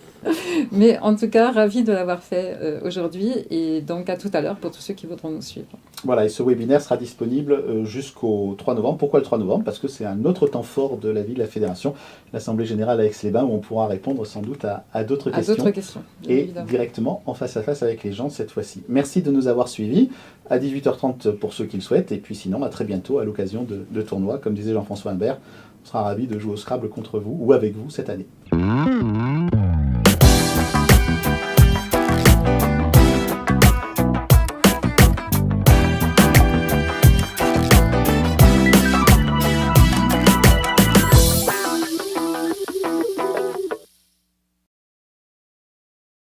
[SPEAKER 2] Mais en tout cas, ravi de l'avoir fait aujourd'hui. Et donc, à tout à l'heure pour tous ceux qui voudront nous suivre.
[SPEAKER 1] Voilà, et ce webinaire sera disponible jusqu'au 3 novembre. Pourquoi le 3 novembre? Parce que c'est un autre temps fort de la vie de la Fédération, l'Assemblée Générale à Aix-les-Bains, où on pourra répondre sans doute à d'autres
[SPEAKER 2] À
[SPEAKER 1] questions.
[SPEAKER 2] d'autres questions, bien
[SPEAKER 1] Et
[SPEAKER 2] évidemment.
[SPEAKER 1] directement en face à face avec les gens cette fois-ci. Merci de nous avoir suivis. À 18h30 pour ceux qui le souhaitent. Et puis sinon, à très bientôt à l'occasion de tournois. Comme disait Jean-François Imbert, on sera ravis de jouer au Scrabble contre vous ou avec vous cette année.